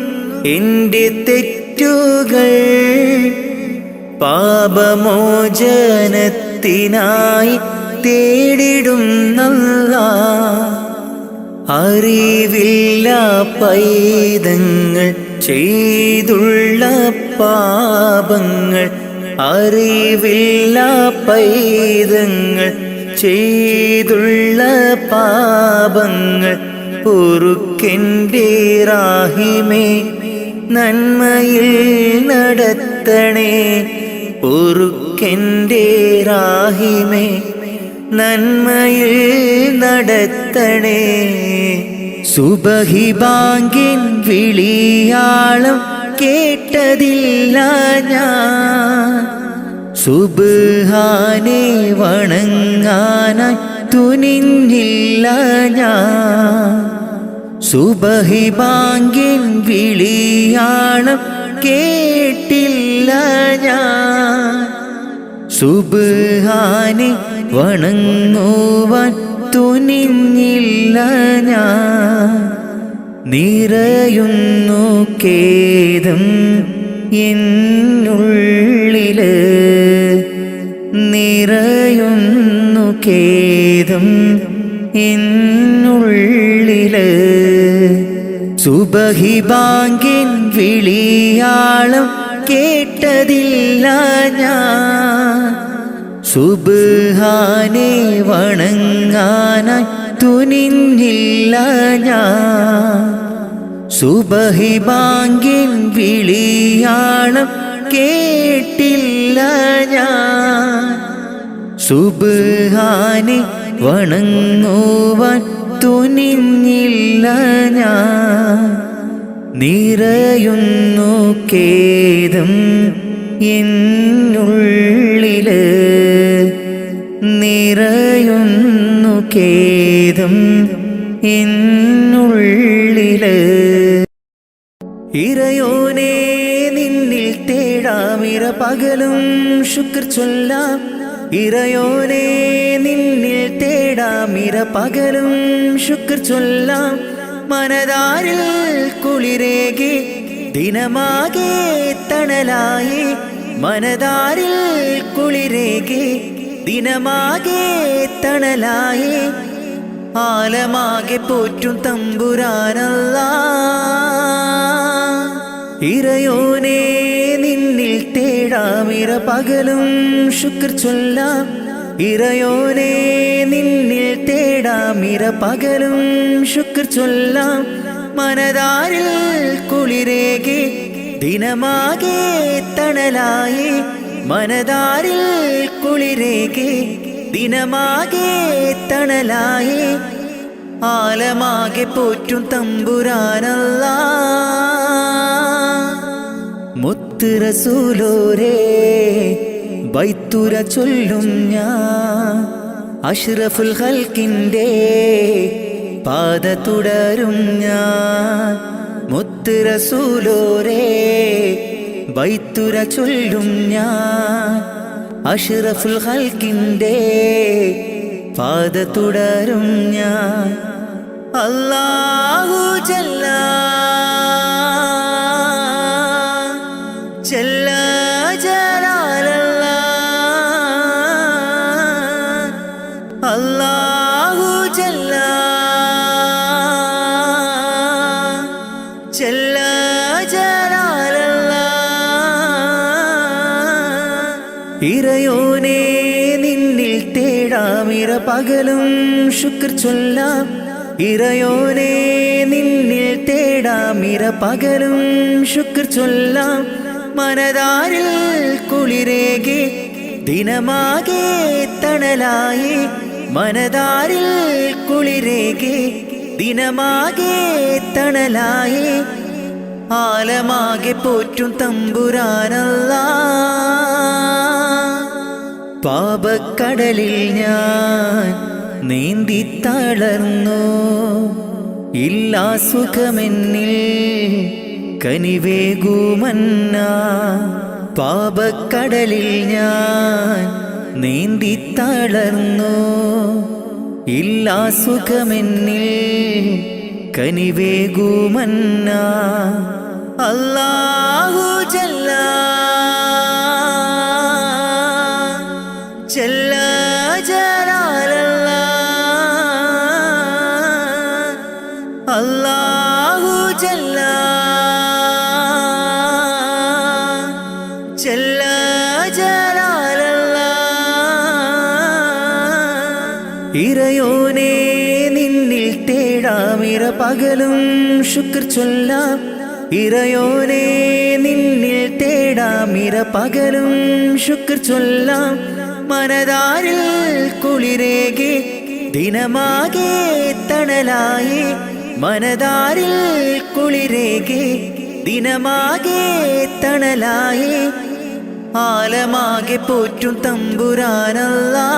എൻ്റെ തെറ്റുകൾ, പാപമോചനത്തിനായി തേടിടുന്നല്ലാഹ്. അറിവില്ല പൈതങ്ങൾ ചെയ്തുള്ള പാപങ്ങൾ, അറിവില്ല പൈതങ്ങൾ ചെയ്തുള്ള പാപങ്ങൾ പൊറുക്കെൻ്റെ റാഹിമേ, നന്മയിൽ നടത്തണേ. പൊറുക്കെൻ്റെ റാഹിമേ, നന്മയിൽ നടത്തണേ. സുബഹി ബാങ്കിൻ വിളിയാളം കേട്ടതില്ല ഞാൻ, സുബ്ഹാനെ വണങ്ങാനായി തുനിഞ്ഞില്ല ഞാൻ. സുബഹി ബാങ്കിൻ വിളിയാളം കേട്ടില്ല ഞാൻ, സുബ്ഹാനെ വണങ്ങുവാൻ തുനിഞ്ഞില്ല ഞാൻ. നിറയുന്നു ഖേദം എന്നുള്ളില്, നിറയുന്നു ഖേദം എന്നുള്ളില്. സുബഹി ബാങ്കിൻ വിളിയാളം കേട്ടതില്ല ഞാൻ, സുബ്ഹാനെ വണങ്ങാനായി തുനിഞ്ഞില്ല ഞാൻ. സുബഹി ബാങ്കിൻ വിളിയാളം കേട്ടില്ല ഞാൻ, സുബ്ഹാനെ വണങ്ങുവാൻ തുനിഞ്ഞില്ല ഞാൻ. നിറയുന്നു ഖേദം എന്നുള്ളില്, നിറയുന്നു ഖേദം എന്നുള്ളില്. ഇറയോനെ നിന്നിൽ തേടാമിര പകലും ശുക്ർ ചൊല്ലാം, ഇറയോനെ നിന്നിൽ തേടാമിര പകലും ശുക്ർ ചൊല്ലാം. മനതാരിൽ കുളിരേകി ദിനമാകെ തണലായി, മനതാരിൽ കുളിരേകി ദിനമാകെ തണലായി. ആലമാകെ പോറ്റും തമ്പുരാനല്ലാഹ്. ഇറയോനെ നിന്നിൽ തേടാമിര പകലും ശുക്ർ ചൊല്ലാം, ഇറയോനെ നിന്നിൽ തേടാമിര പകലും ശുക്ർ ചൊല്ലാം. മനതാരിൽ കുളിരേകി ദിനമാകെ തണലായി, മനതാരിൽ കുളിരേകി ദിനമാകെ തണലായി. ആലമാകെ പോറ്റും തമ്പുരാനല്ലാഹ്. മുത്ത് റസൂലോരേ ബൈത്തുര ചൊല്ലും ഞാൻ, അഷ്റഫുൽ ഖൽക്കിൻ്റെ പാത തുടരും ഞാൻ. മുത്ത് റസൂലോരേ ബൈത്തുര ചൊല്ലും ഞാൻ, അഷ്റഫുൽ ഖൽക്കിൻ്റെ പാത തുടരും ഞാൻ. അല്ലാഹു ജല്ല ജല്ല ജലാലല്ലാഹ്, അല്ലാഹു ജല്ല ജല്ല ജലാലല്ലാഹ്. ഇറയോനെ നിന്നിൽ തേടാമിര പകലും ശുക്ർ ചൊല്ലാം, ഇറയോനെ നിന്നിൽ തേടാമിര പകലും ശുക്ർ ചൊല്ലാം. മനതാരിൽ കുളിരേകി ദിനമാകെ തണലായി, മനതാരിൽ കുളിരേകെ ദിനമാകെ തണലായി ആലമാകെ പോറ്റും തമ്പുരാനല്ലാ പാപക്കടലിൽ ഞാൻ നീന്തി തളർന്നു ഇല്ലാ സുഖമെന്നിൽ കനിവേകുമന്ന പാപക്കടലിൽ ഞാൻ നീന്തി തളർന്നു ഇല്ലാ സുഖമെന്നിൽ കനിവേകുമന്ന അല്ലാഹു ജല്ല ജല്ല ജലാലല്ലാ അല്ലാഹു ജല്ല ജല്ല ജലാലല്ലാ ഇറയോനെ നിന്നിൽ തേടാമിര പകലും ശുക്ർ ചൊല്ലാം ഇറയോനെ നിന്നിൽ തേടാമിര പകലും ശുക്ർ ചൊല്ലാം മനതാരിൽ കുളിരേകെ ദിനമാകെ തണലായി മനതാരിൽ കുളിരേകെ ദിനമാകെ തണലായി ആലമാകെ പോറ്റും തമ്പുരാനല്ലാ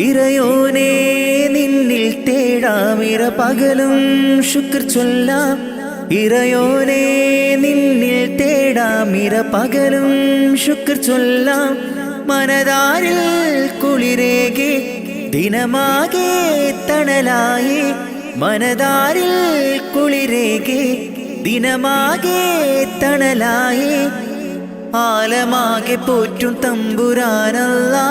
ഇറയോനെ നിന്നിൽ തേടാമിര പകലും ശുക്ർ ചൊല്ലാം ഇറയോനെ നിന്നിൽ തേടാമിര പകലും ശുക്ർ ചൊല്ലാം മനതാരിൽ കുളിരേകെ ദിനമാകെ തണലായി മനതാരിൽ കുളിരേകെ ദിനമാകെ തണലായി ആലമാകെ പോറ്റും തമ്പുരാനല്ലാ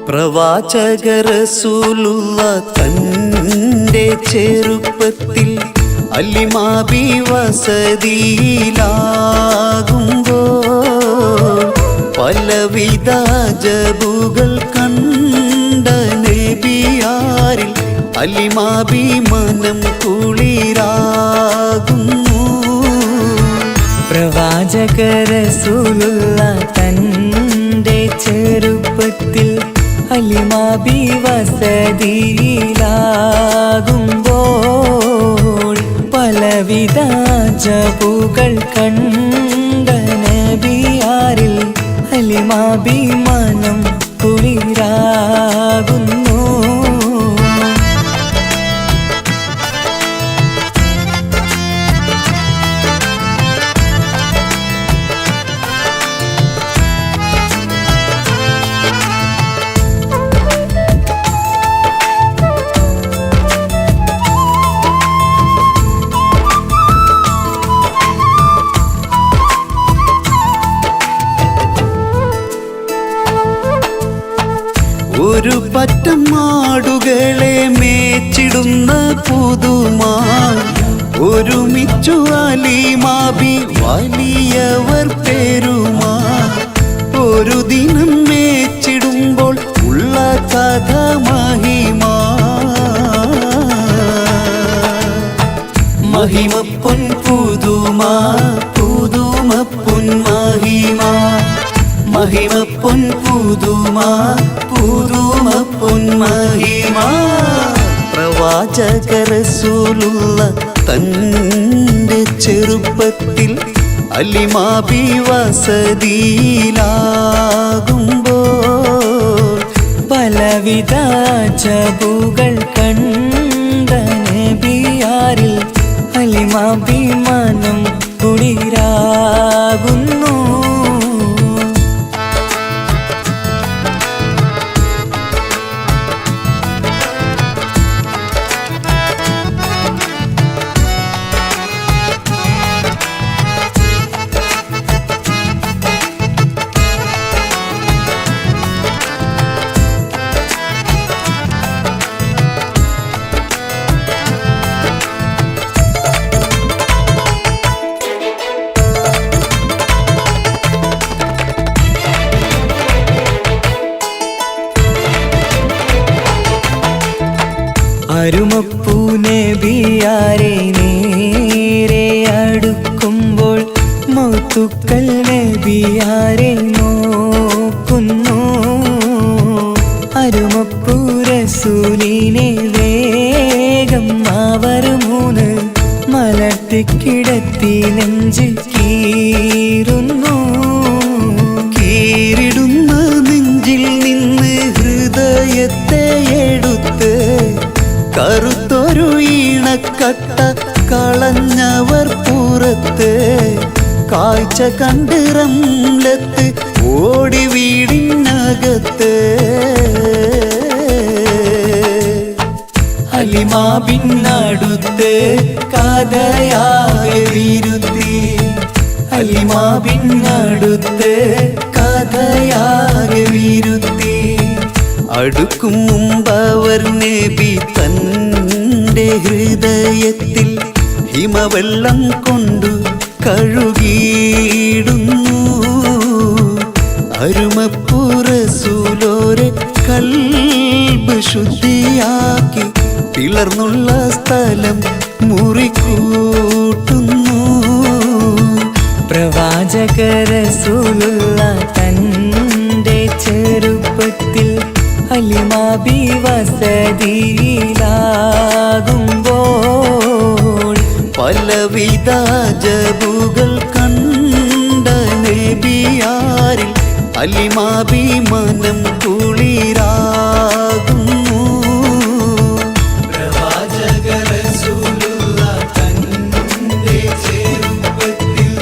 പ്രവാചക റസൂലുള്ള തന്റെ ചെറുപ്പത്തിൽ അലിമാബി വസതിയിലാകുമ്പോൾ പലവിധ ജബുകൾ കണ്ട നബിയാരിൽ അലിമാബി മനം കുളിരാകുന്നു പ്രവാചക റസൂലുള്ള തന്റെ ചെറുപ്പത്തിൽ അലിമാബി വസതിയിലാകുമ്പോൾ പലവിധ ജബുകൾ കണ്ട നബിയാരിൽ അലിമാബി മനം കുളിരാകുന്നു ഒരു പറ്റം മാടുകളെ മേച്ചിടുന്ന പുതുമാ ഒരുമിച്ചു അലിമാബി വലിയവർ പേരുമാ ഒരു ദിനം മേച്ചിടുമ്പോൾ ഉള്ള കഥ മഹിമാ മഹിമപ്പൊൻ പുതുമാ പുതുമപ്പൊൻ മഹിമാ മഹിമപ്പൊൻ പുതുമാ പുതുമപ്പൊൻ മഹിമാ പ്രവാചക റസൂലുള്ള തന്റെ ചെറുപ്പത്തിൽ അലിമാബി വസതിയിലാകുമ്പോൾ പലവിധ ജബുകൾ കണ്ട നബിയാരിൽ അലിമാബി മനം കുളിരാകുന്നു നബിയാരെ നോക്കുന്നു അരുമപ്പൂരസൂലിനെ വേഗം അവർ മൂന്ന് മലർത്തിക്കിടത്തി നെഞ്ച് കീറുന്നു. കീറിടുന്ന നെഞ്ചിൽ നിന്ന് ഹൃദയത്തെ എടുത്ത് കറുത്തൊരു ഈണക്കട്ട കളഞ്ഞവർ പുറത്ത്. കാഴ്ച കണ്ട് റംലത്ത് ഓടി വീടിനകത്ത്. ഹലിമ ബിന്നടുത്ത് കഥയാകെ വിരുത്തി. ഹലിമ ബിന്നടുത്ത് കഥയാകെ വിരുത്തി. അടുക്കും മുമ്പവർ നബി തൻ്റെ ഹൃദയത്തിൽ ഹിമവെള്ളം കൊണ്ടു കഴുകിയിടുന്നു. അരുമപ്പുറസൂലോരെ കൽബ് ശുദ്ധിയാക്കി പിളർന്നുള്ള സ്ഥലം മുറിക്കൂട്ടുന്നു. പ്രവാചക റസൂലുള്ള തൻ്റെ ചെറുപ്പത്തിൽ ഹലിമ ബി വസതിയിലാകുമ്പോൾ പലവിധ ജബുകൾ കണ്ട നബിയാരിൽ ഹലിമ ബി മനം കുളിരാകുന്നു. പ്രവാചക റസൂലുള്ള തന്റെ ചെറുപ്പത്തിൽ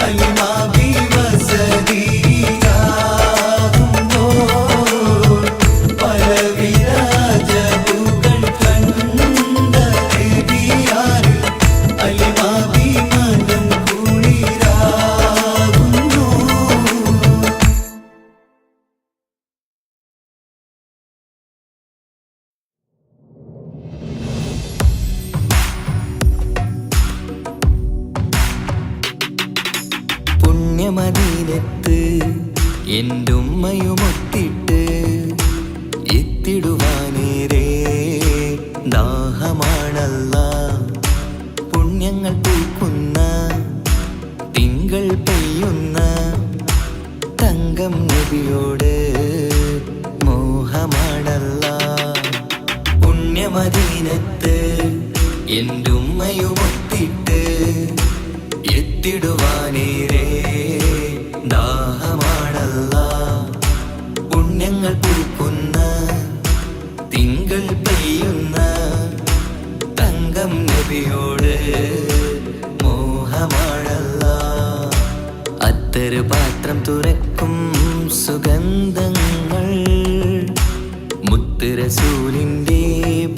ഹലിമ ബി വസതിയിലാകുമ്പോൾ പലവിധ ജബുകൾ കണ്ട നബിയാരിൽ ഹലിമ ബി മനം കുളിരാകുന്നു. പുണ്യമദീനത്ത് എൻ്റെ ഉമ്മയുമൊത്തിട്ട് എത്തിടുവാനേരേ ദാഹമാണല്ല. പുണ്യങ്ങൾ പൂക്കുന്ന തിങ്കൾ പെയ്യുന്ന തങ്കം നബിയോട് മോഹമാണല്ല. പുണ്യമദീനത്ത് എൻ്റെ ഉമ്മയുമൊത്തിട്ട് എത്തിടുവാനേരേ ദാഹമാണല്ല. പുണ്യങ്ങൾ പൂക്കുന്ന തിങ്കൾ പെയ്യുന്ന തങ്കം നബിയോട് മോഹമാണല്ല. അത്തര് പാത്രം തുറക്കും സുഗന്ധങ്ങൾ മുത്ത് റസൂലിൻ്റെ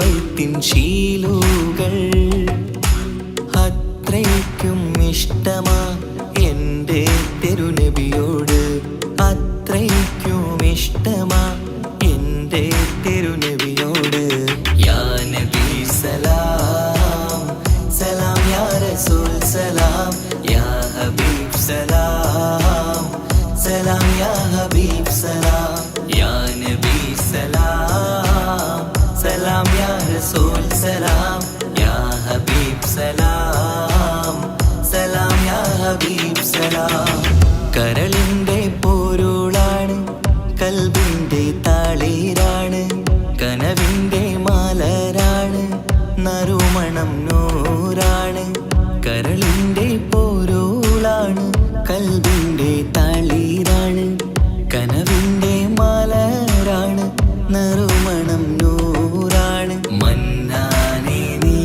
ബൈത്തിൻ ശീലുകൾ. അത്രയ്ക്കും ഇഷ്ടമാ എൻ്റെ തിരുനബിയോട്. അത്രയ്ക്കും ഇഷ്ടമാ എൻ്റെ തിരുനബിയോട്. യാ നബി സലാം സലാം യാ റസൂൽ സലാം യാ ഹബീബ് സലാം സലാം യാ ഹബീബ് സലാം യാ നബി സലാം സലാം യാ റസൂൽ സലാം യാ ഹബീബ് സലാം സലാം യാ ഹബീബ് സലാം. കരളിൻ്റെ പോരുളാണ് കൽബിൻ്റെ താളീരാണ് കനവിൻ്റെ മാലരാണ് നറുമണം നൂറാണ്. കരളിൻ്റെ പോരുളാണ് കൽബിൻ്റെ താളീരാണ് കനവിൻ്റെ മാലരാണ് നറുമണം നൂറാണ്. മന്നാനേ നീ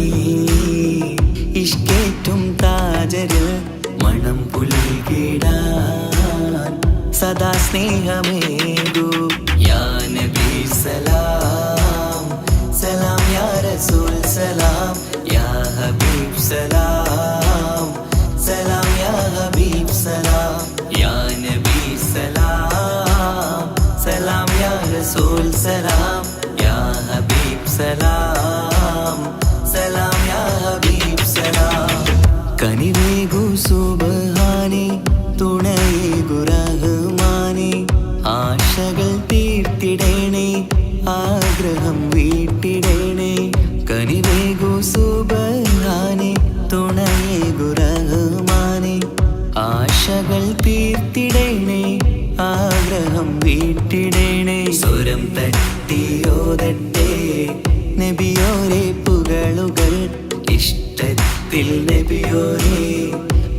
ഇഷ്കേറ്റും താജരിൽ മണം പുൽകിടാൻ സദാ സ്നേഹമേകൂ. യാ നബി സലാം സലാം യാ റസൂൽ സലാം യാ ഹബീബ് സലാം സലാം യാ ഹബീബ് സലാം യാ നബി സലാം സലാം യാ റസൂൽ സലാം യാ ഹബീബ് സലാം സലാം യാ ഹബീബ് സലാം. കനിവേഗു സുബ്ഹാനേ തുണയേകു റഹ്മാനേ ആശകൾ തീർത്തിടേണേ ആഗ്രഹം വീട്ടിടേണേ. കനിവേഗു സുബ്ഹാനേ തുണയേകു റഹ്മാനേ ആശകൾ തീർത്തിടേ നബിയോരേ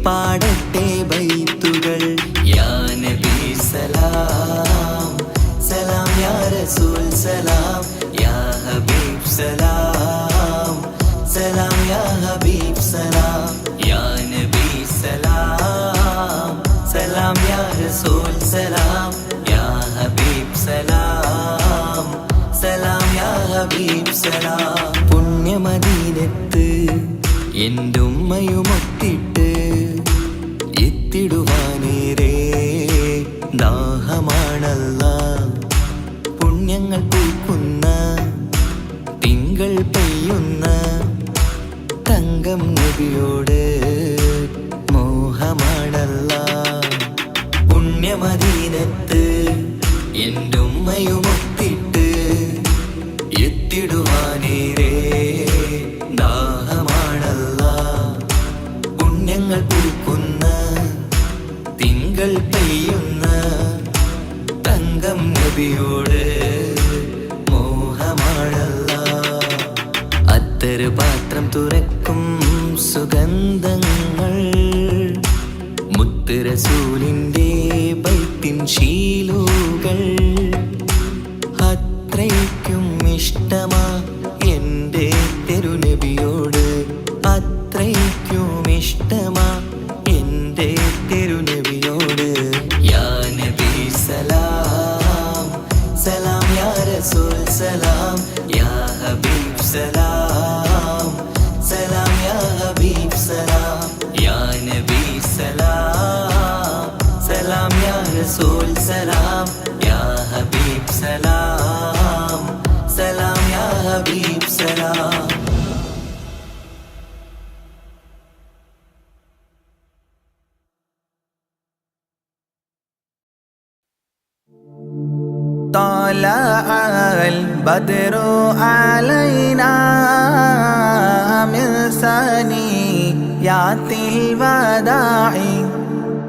പാടട്ടെ ബൈത്തുകൾ യാ നബി സലാം സലാം യാ റസൂൽ സലാം യാ ഹബീബ് സലാം സലാം യാ ഹബീബ് സലാം യാ നബി സലാം സലാം യാ റസൂൽ സലാം യാ ഹബീബ് സലാം സലാം യാ ഹബീബ് സലാം പുണ്യമദീനത്ത് എൻ്റെ ഉമ്മയുമൊത്തിട്ട് എത്തിടുവാനേരേ ദാഹമാണല്ലാ പുണ്യങ്ങൾ പൂക്കുന്ന തിങ്കൾ പെയ്യുന്ന തങ്കം നബിയോട് മോഹമാണല്ലാ പുണ്യമദീനത്ത് എൻ്റെ ഉമ്മയുമൊത്തിട്ട് എത്തിടുവാനേരേ ദാഹമാണല്ലാ പുണ്യങ്ങൾ പൂക്കുന്ന തിങ്കൾ പെയ്യുന്ന തങ്കം നബിയോട് മോഹമാണല്ലാ അത്തറ് പാത്രം തുറക്കും സുഗന്ധങ്ങൾ മുത്ത് റസൂലിൻ്റെ ബൈത്തിൻ ശീലുകൾ അത്രയ്ക്കും ഇഷ്ടമാ എൻ്റെ തിരുനബിയോട് അത്രയ്ക്കും ഇഷ്ടമാ എൻ്റെ തിരുനബിയോട് യാ നബി സലാം സലാം യാ റസൂൽ സലാം യാ ഹബീബ് സലാം സലാം യാ ഹബീബ് സലാം യാ നബി സലാം സലാം യാ റസൂൽ സലാം യാ ഹബീബ് സലാം സലാം യാ ഹബീബ് സലാം طلع البدر علينا من ثنيات الوداع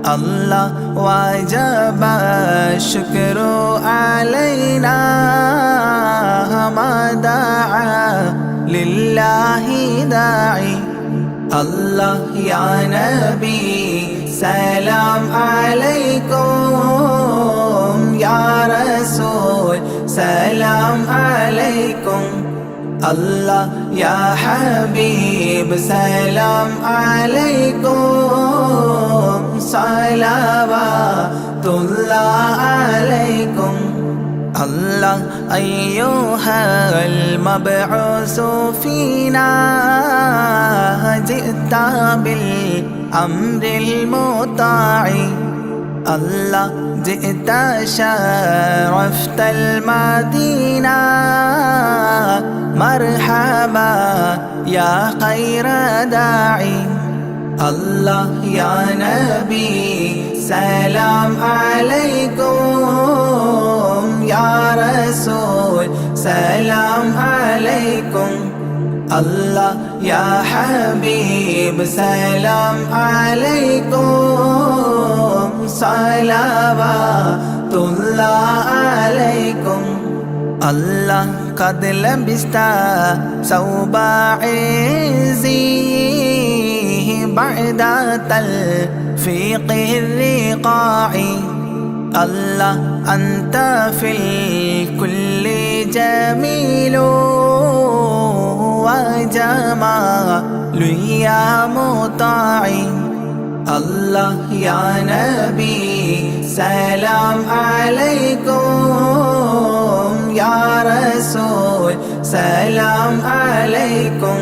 الله وجب الشكر علينا ما دعا لله داعي الله يا نبي سلام عليكم يا رسول سلام عليكم الله يا حبيب سلام عليكم صلوات الله عليكم الله أيها المبعوث فينا جئت بالأمر المطاع الله جئت شرفت المدينة مرحبا يا خير داعي الله يا نبي سلام عليكم يا رسول سلام عليكم الله يا حبيب سلام عليكم صلوات الله عليكم الله قد لبست ثوب عزي بعد تلفيق الرقاع الله أنت في الكل جميل وجمال يا مطاع الله يا نبي سلام عليكم يا رسول سلام عليكم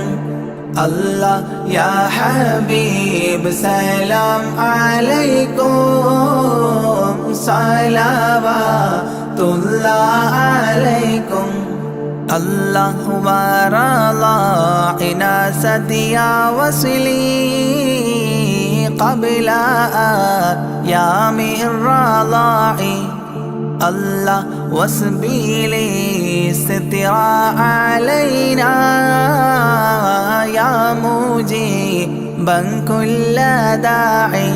الله يا حبيب سلام عليكم صلوات الله عليكم الله ورضى عناست يا وصلي قبل أيام الرضاع الله وسبيلي سترا علينا يا مجيبا كل داعي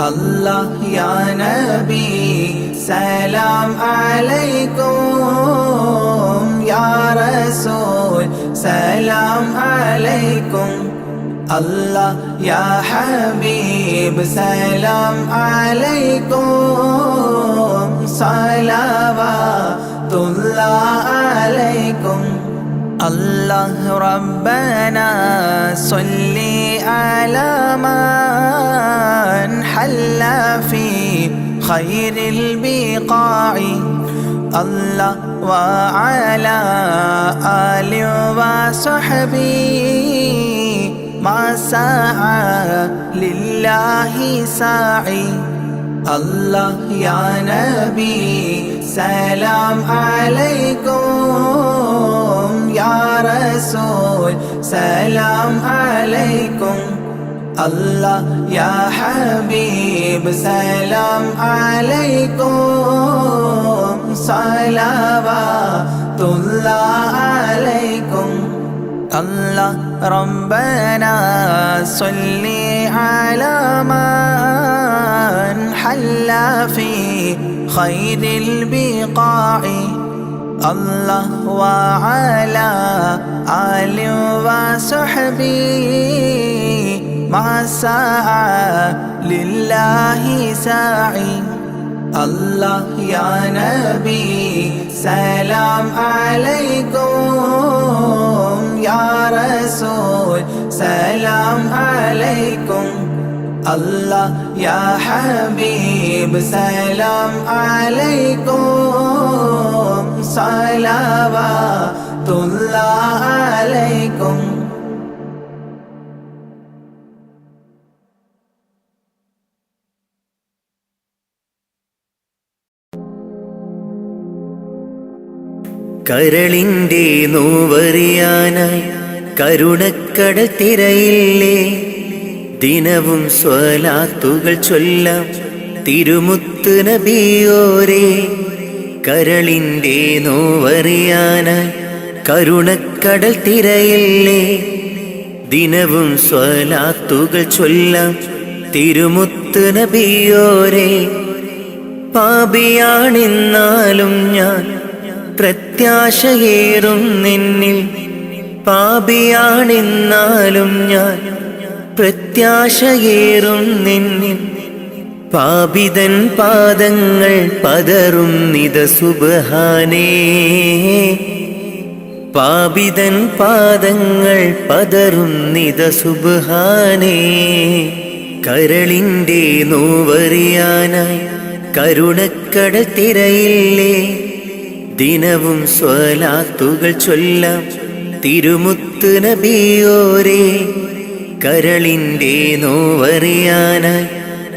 الله يا نبي سلام عليكم يا رسول سلام عليكم الله يا حبيب سلام عليكم صلوات الله عليكم الله ربنا صل على من حل في خير البقاع الله وعلى آله وصحبه ما سعى لله ساعي الله يا نبي سلام عليكم يا رسول سلام عليكم الله يا حبيب سلام عليكم صلوات الله عليكم الله ربنا صل على من حل في خير البقاع الله وعلى آله وصحبه ما سعى لله ساعي الله يا نبي سلام عليكم يا رسول سلام عليكم الله يا حبيب سلام عليكم صلوات الله عليكم കരളിൻ്റെ നോവറിയാനായി കരുണക്കടൽ തിരയില്ലേ ദിനവും സ്വലാത്തുകൾ ചൊല്ലാം തിരുമുത്ത് നബിയോരേ കരളിൻ്റെ നോവറിയാനായി കരുണക്കടൽ തിരയില്ലേ ദിനവും സ്വലാത്തുകൾ ചൊല്ലാം തിരുമുത്ത് നബിയോരേ പാപിയാണെന്നാലും ഞാൻ പ്രത്യാശയേറും നിന്നിൽ പാപിയാണെന്നാലും ഞാൻ പ്രത്യാശയേറും നിന്നിൽ പാപിതൻ പാദങ്ങൾ പതറും നിത സുബ്ഹാനേ പാപിതൻ പാദങ്ങൾ പതറും നിത സുബ്ഹാനേ കരളിൻ്റെ നോവറിയാനായി കരുണക്കടൽ തിരയില്ലേ ദിനവും സ്വലാത്തുകൾ ചൊല്ലാം തിരുമുത്ത് നബിയോരേ കരളിൻ്റെ നോവറിയാനായി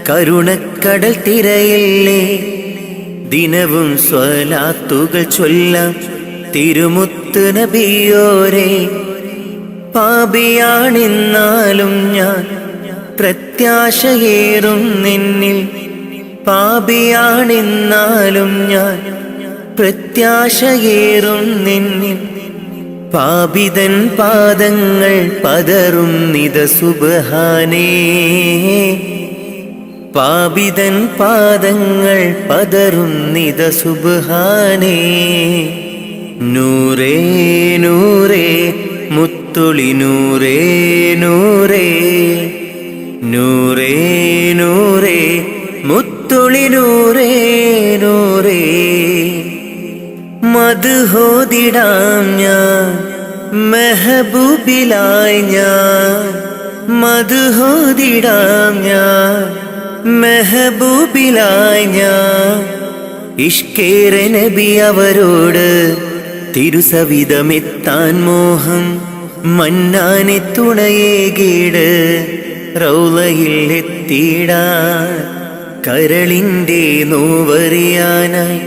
കരുണക്കടൽ തിരയില്ലേ ദിനവും സ്വലാത്തുകൾ ചൊല്ലാം തിരുമുത്ത് നബിയോരേ പാപിയാണെന്നാലും ഞാൻ പ്രത്യാശയേറും നിന്നിൽ പാപിയാണെന്നാലും ഞാൻ പ്രത്യാശയേറും നിന്നിൽ പാപിതൻ പാദങ്ങൾ പതറും നിത സുബ്ഹാനേ പാപിതൻ പാദങ്ങൾ പതറും നിത സുബ്ഹാനേ നൂറേ നൂറേ മുത്തുളി നൂറേ നൂറേ നൂറേ നൂറേ മുത്തുളി നൂറേ നൂറേ മദ്ഹോദിടാം ഞാൻ മെഹബൂബിലായി ഞാൻ മദ്ഹോദിടാം ഞാൻ മെഹബൂബിലായി ഞാൻ ഇഷ്കേറെ നബി അവരോട് തിരുസവിധമെത്താൻ മോഹം മന്നാനെ തുണയേകീട് റൗളയിൽ എത്തിയിടാൻ കരളിൻ്റെ നോവറിയാനായി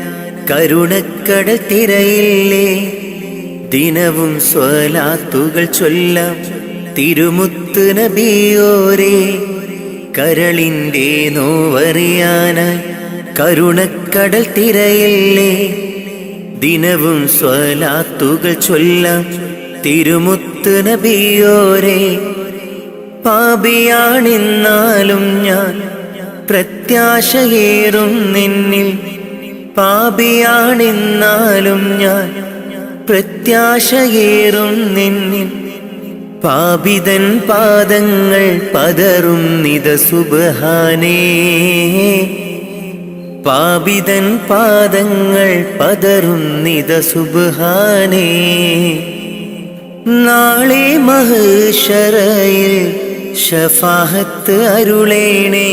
കരുണക്കടൽ തിരയില്ലേ ദിനവും സ്വലാത്തുകൾ ചൊല്ലാം തിരുമുത്ത് നബിയോരേ കരളിൻ്റെ നോവറിയാനായി കരുണക്കടൽ തിരയില്ലേ ദിനവും സ്വലാത്തുകൾ ചൊല്ലാം തിരുമുത്ത് നബിയോരേ പാപിയാണെന്നാലും ഞാൻ പ്രത്യാശയേറും നിന്നിൽ പാപിയാണെന്നാലും ഞാൻ പ്രത്യാശയേറും നിന്നിൽ പാപിതൻ പാദങ്ങൾ പതറുന്നിത സുബ്ഹാനേ പാപിതൻ പാദങ്ങൾ പതറുന്നിത സുബ്ഹാനേ നാളെ മഹ്ശറയിൽ ശഫാഅത്ത് അരുളേണേ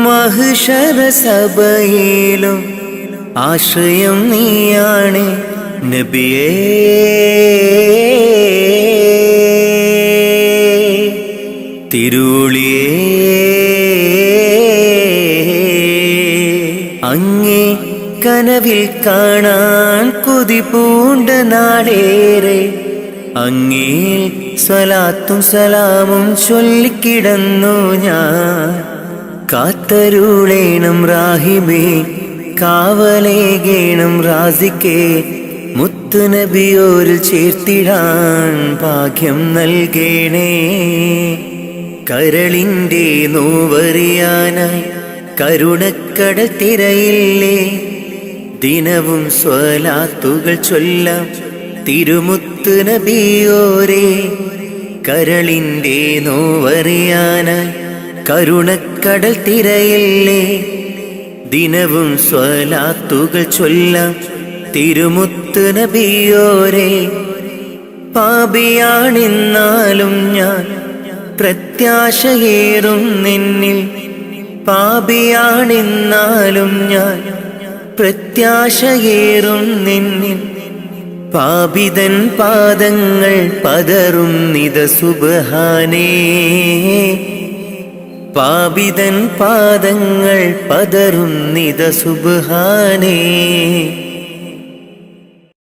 മഹ്ശറ സഭയിലും ആശ്രയം നീയാണ് നബിയേ തിരുളിയേ അങ്ങേ കനവിൽ കാണാൻ കൊതി പൂണ്ട നാളേറെ അങ്ങേ സ്വലാത്തും സലാമും ചൊല്ലിക്കിടന്നു ഞാൻ കാത്തരുളേണം റാഹിബേ കാവലേകേണം റാസിക്കേ മുത്തുനബിയോരിൽ ചേർത്തിടാൻ ഭാഗ്യം നൽകേണേ കരളിൻ്റെ നോവറിയാനായി കരുണക്കടൽ തിരയില്ലേ ദിനവും സ്വലാത്തുകൾ ചൊല്ലാം തിരുമുത്ത് നബിയോരേ കരളിൻ്റെ നോവറിയാനായി കരുണക്കടൽ തിരയില്ലേ ദിനവും സ്വലാത്തുകൾ ചൊല്ലാം തിരുമുത്ത് നബിയോരേ പാപിയാണെന്നാലും ഞാൻ പ്രത്യാശയേറും നിന്നിൽ പാപിയാണെന്നാലും ഞാൻ പ്രത്യാശയേറും നിന്നിൽ പാപിതൻ പാദങ്ങൾ പതറുന്നിത സുബ്ഹാനേ പാപിതൻ പാദങ്ങൾ പതറുന്നിത സുബ്ഹാനേ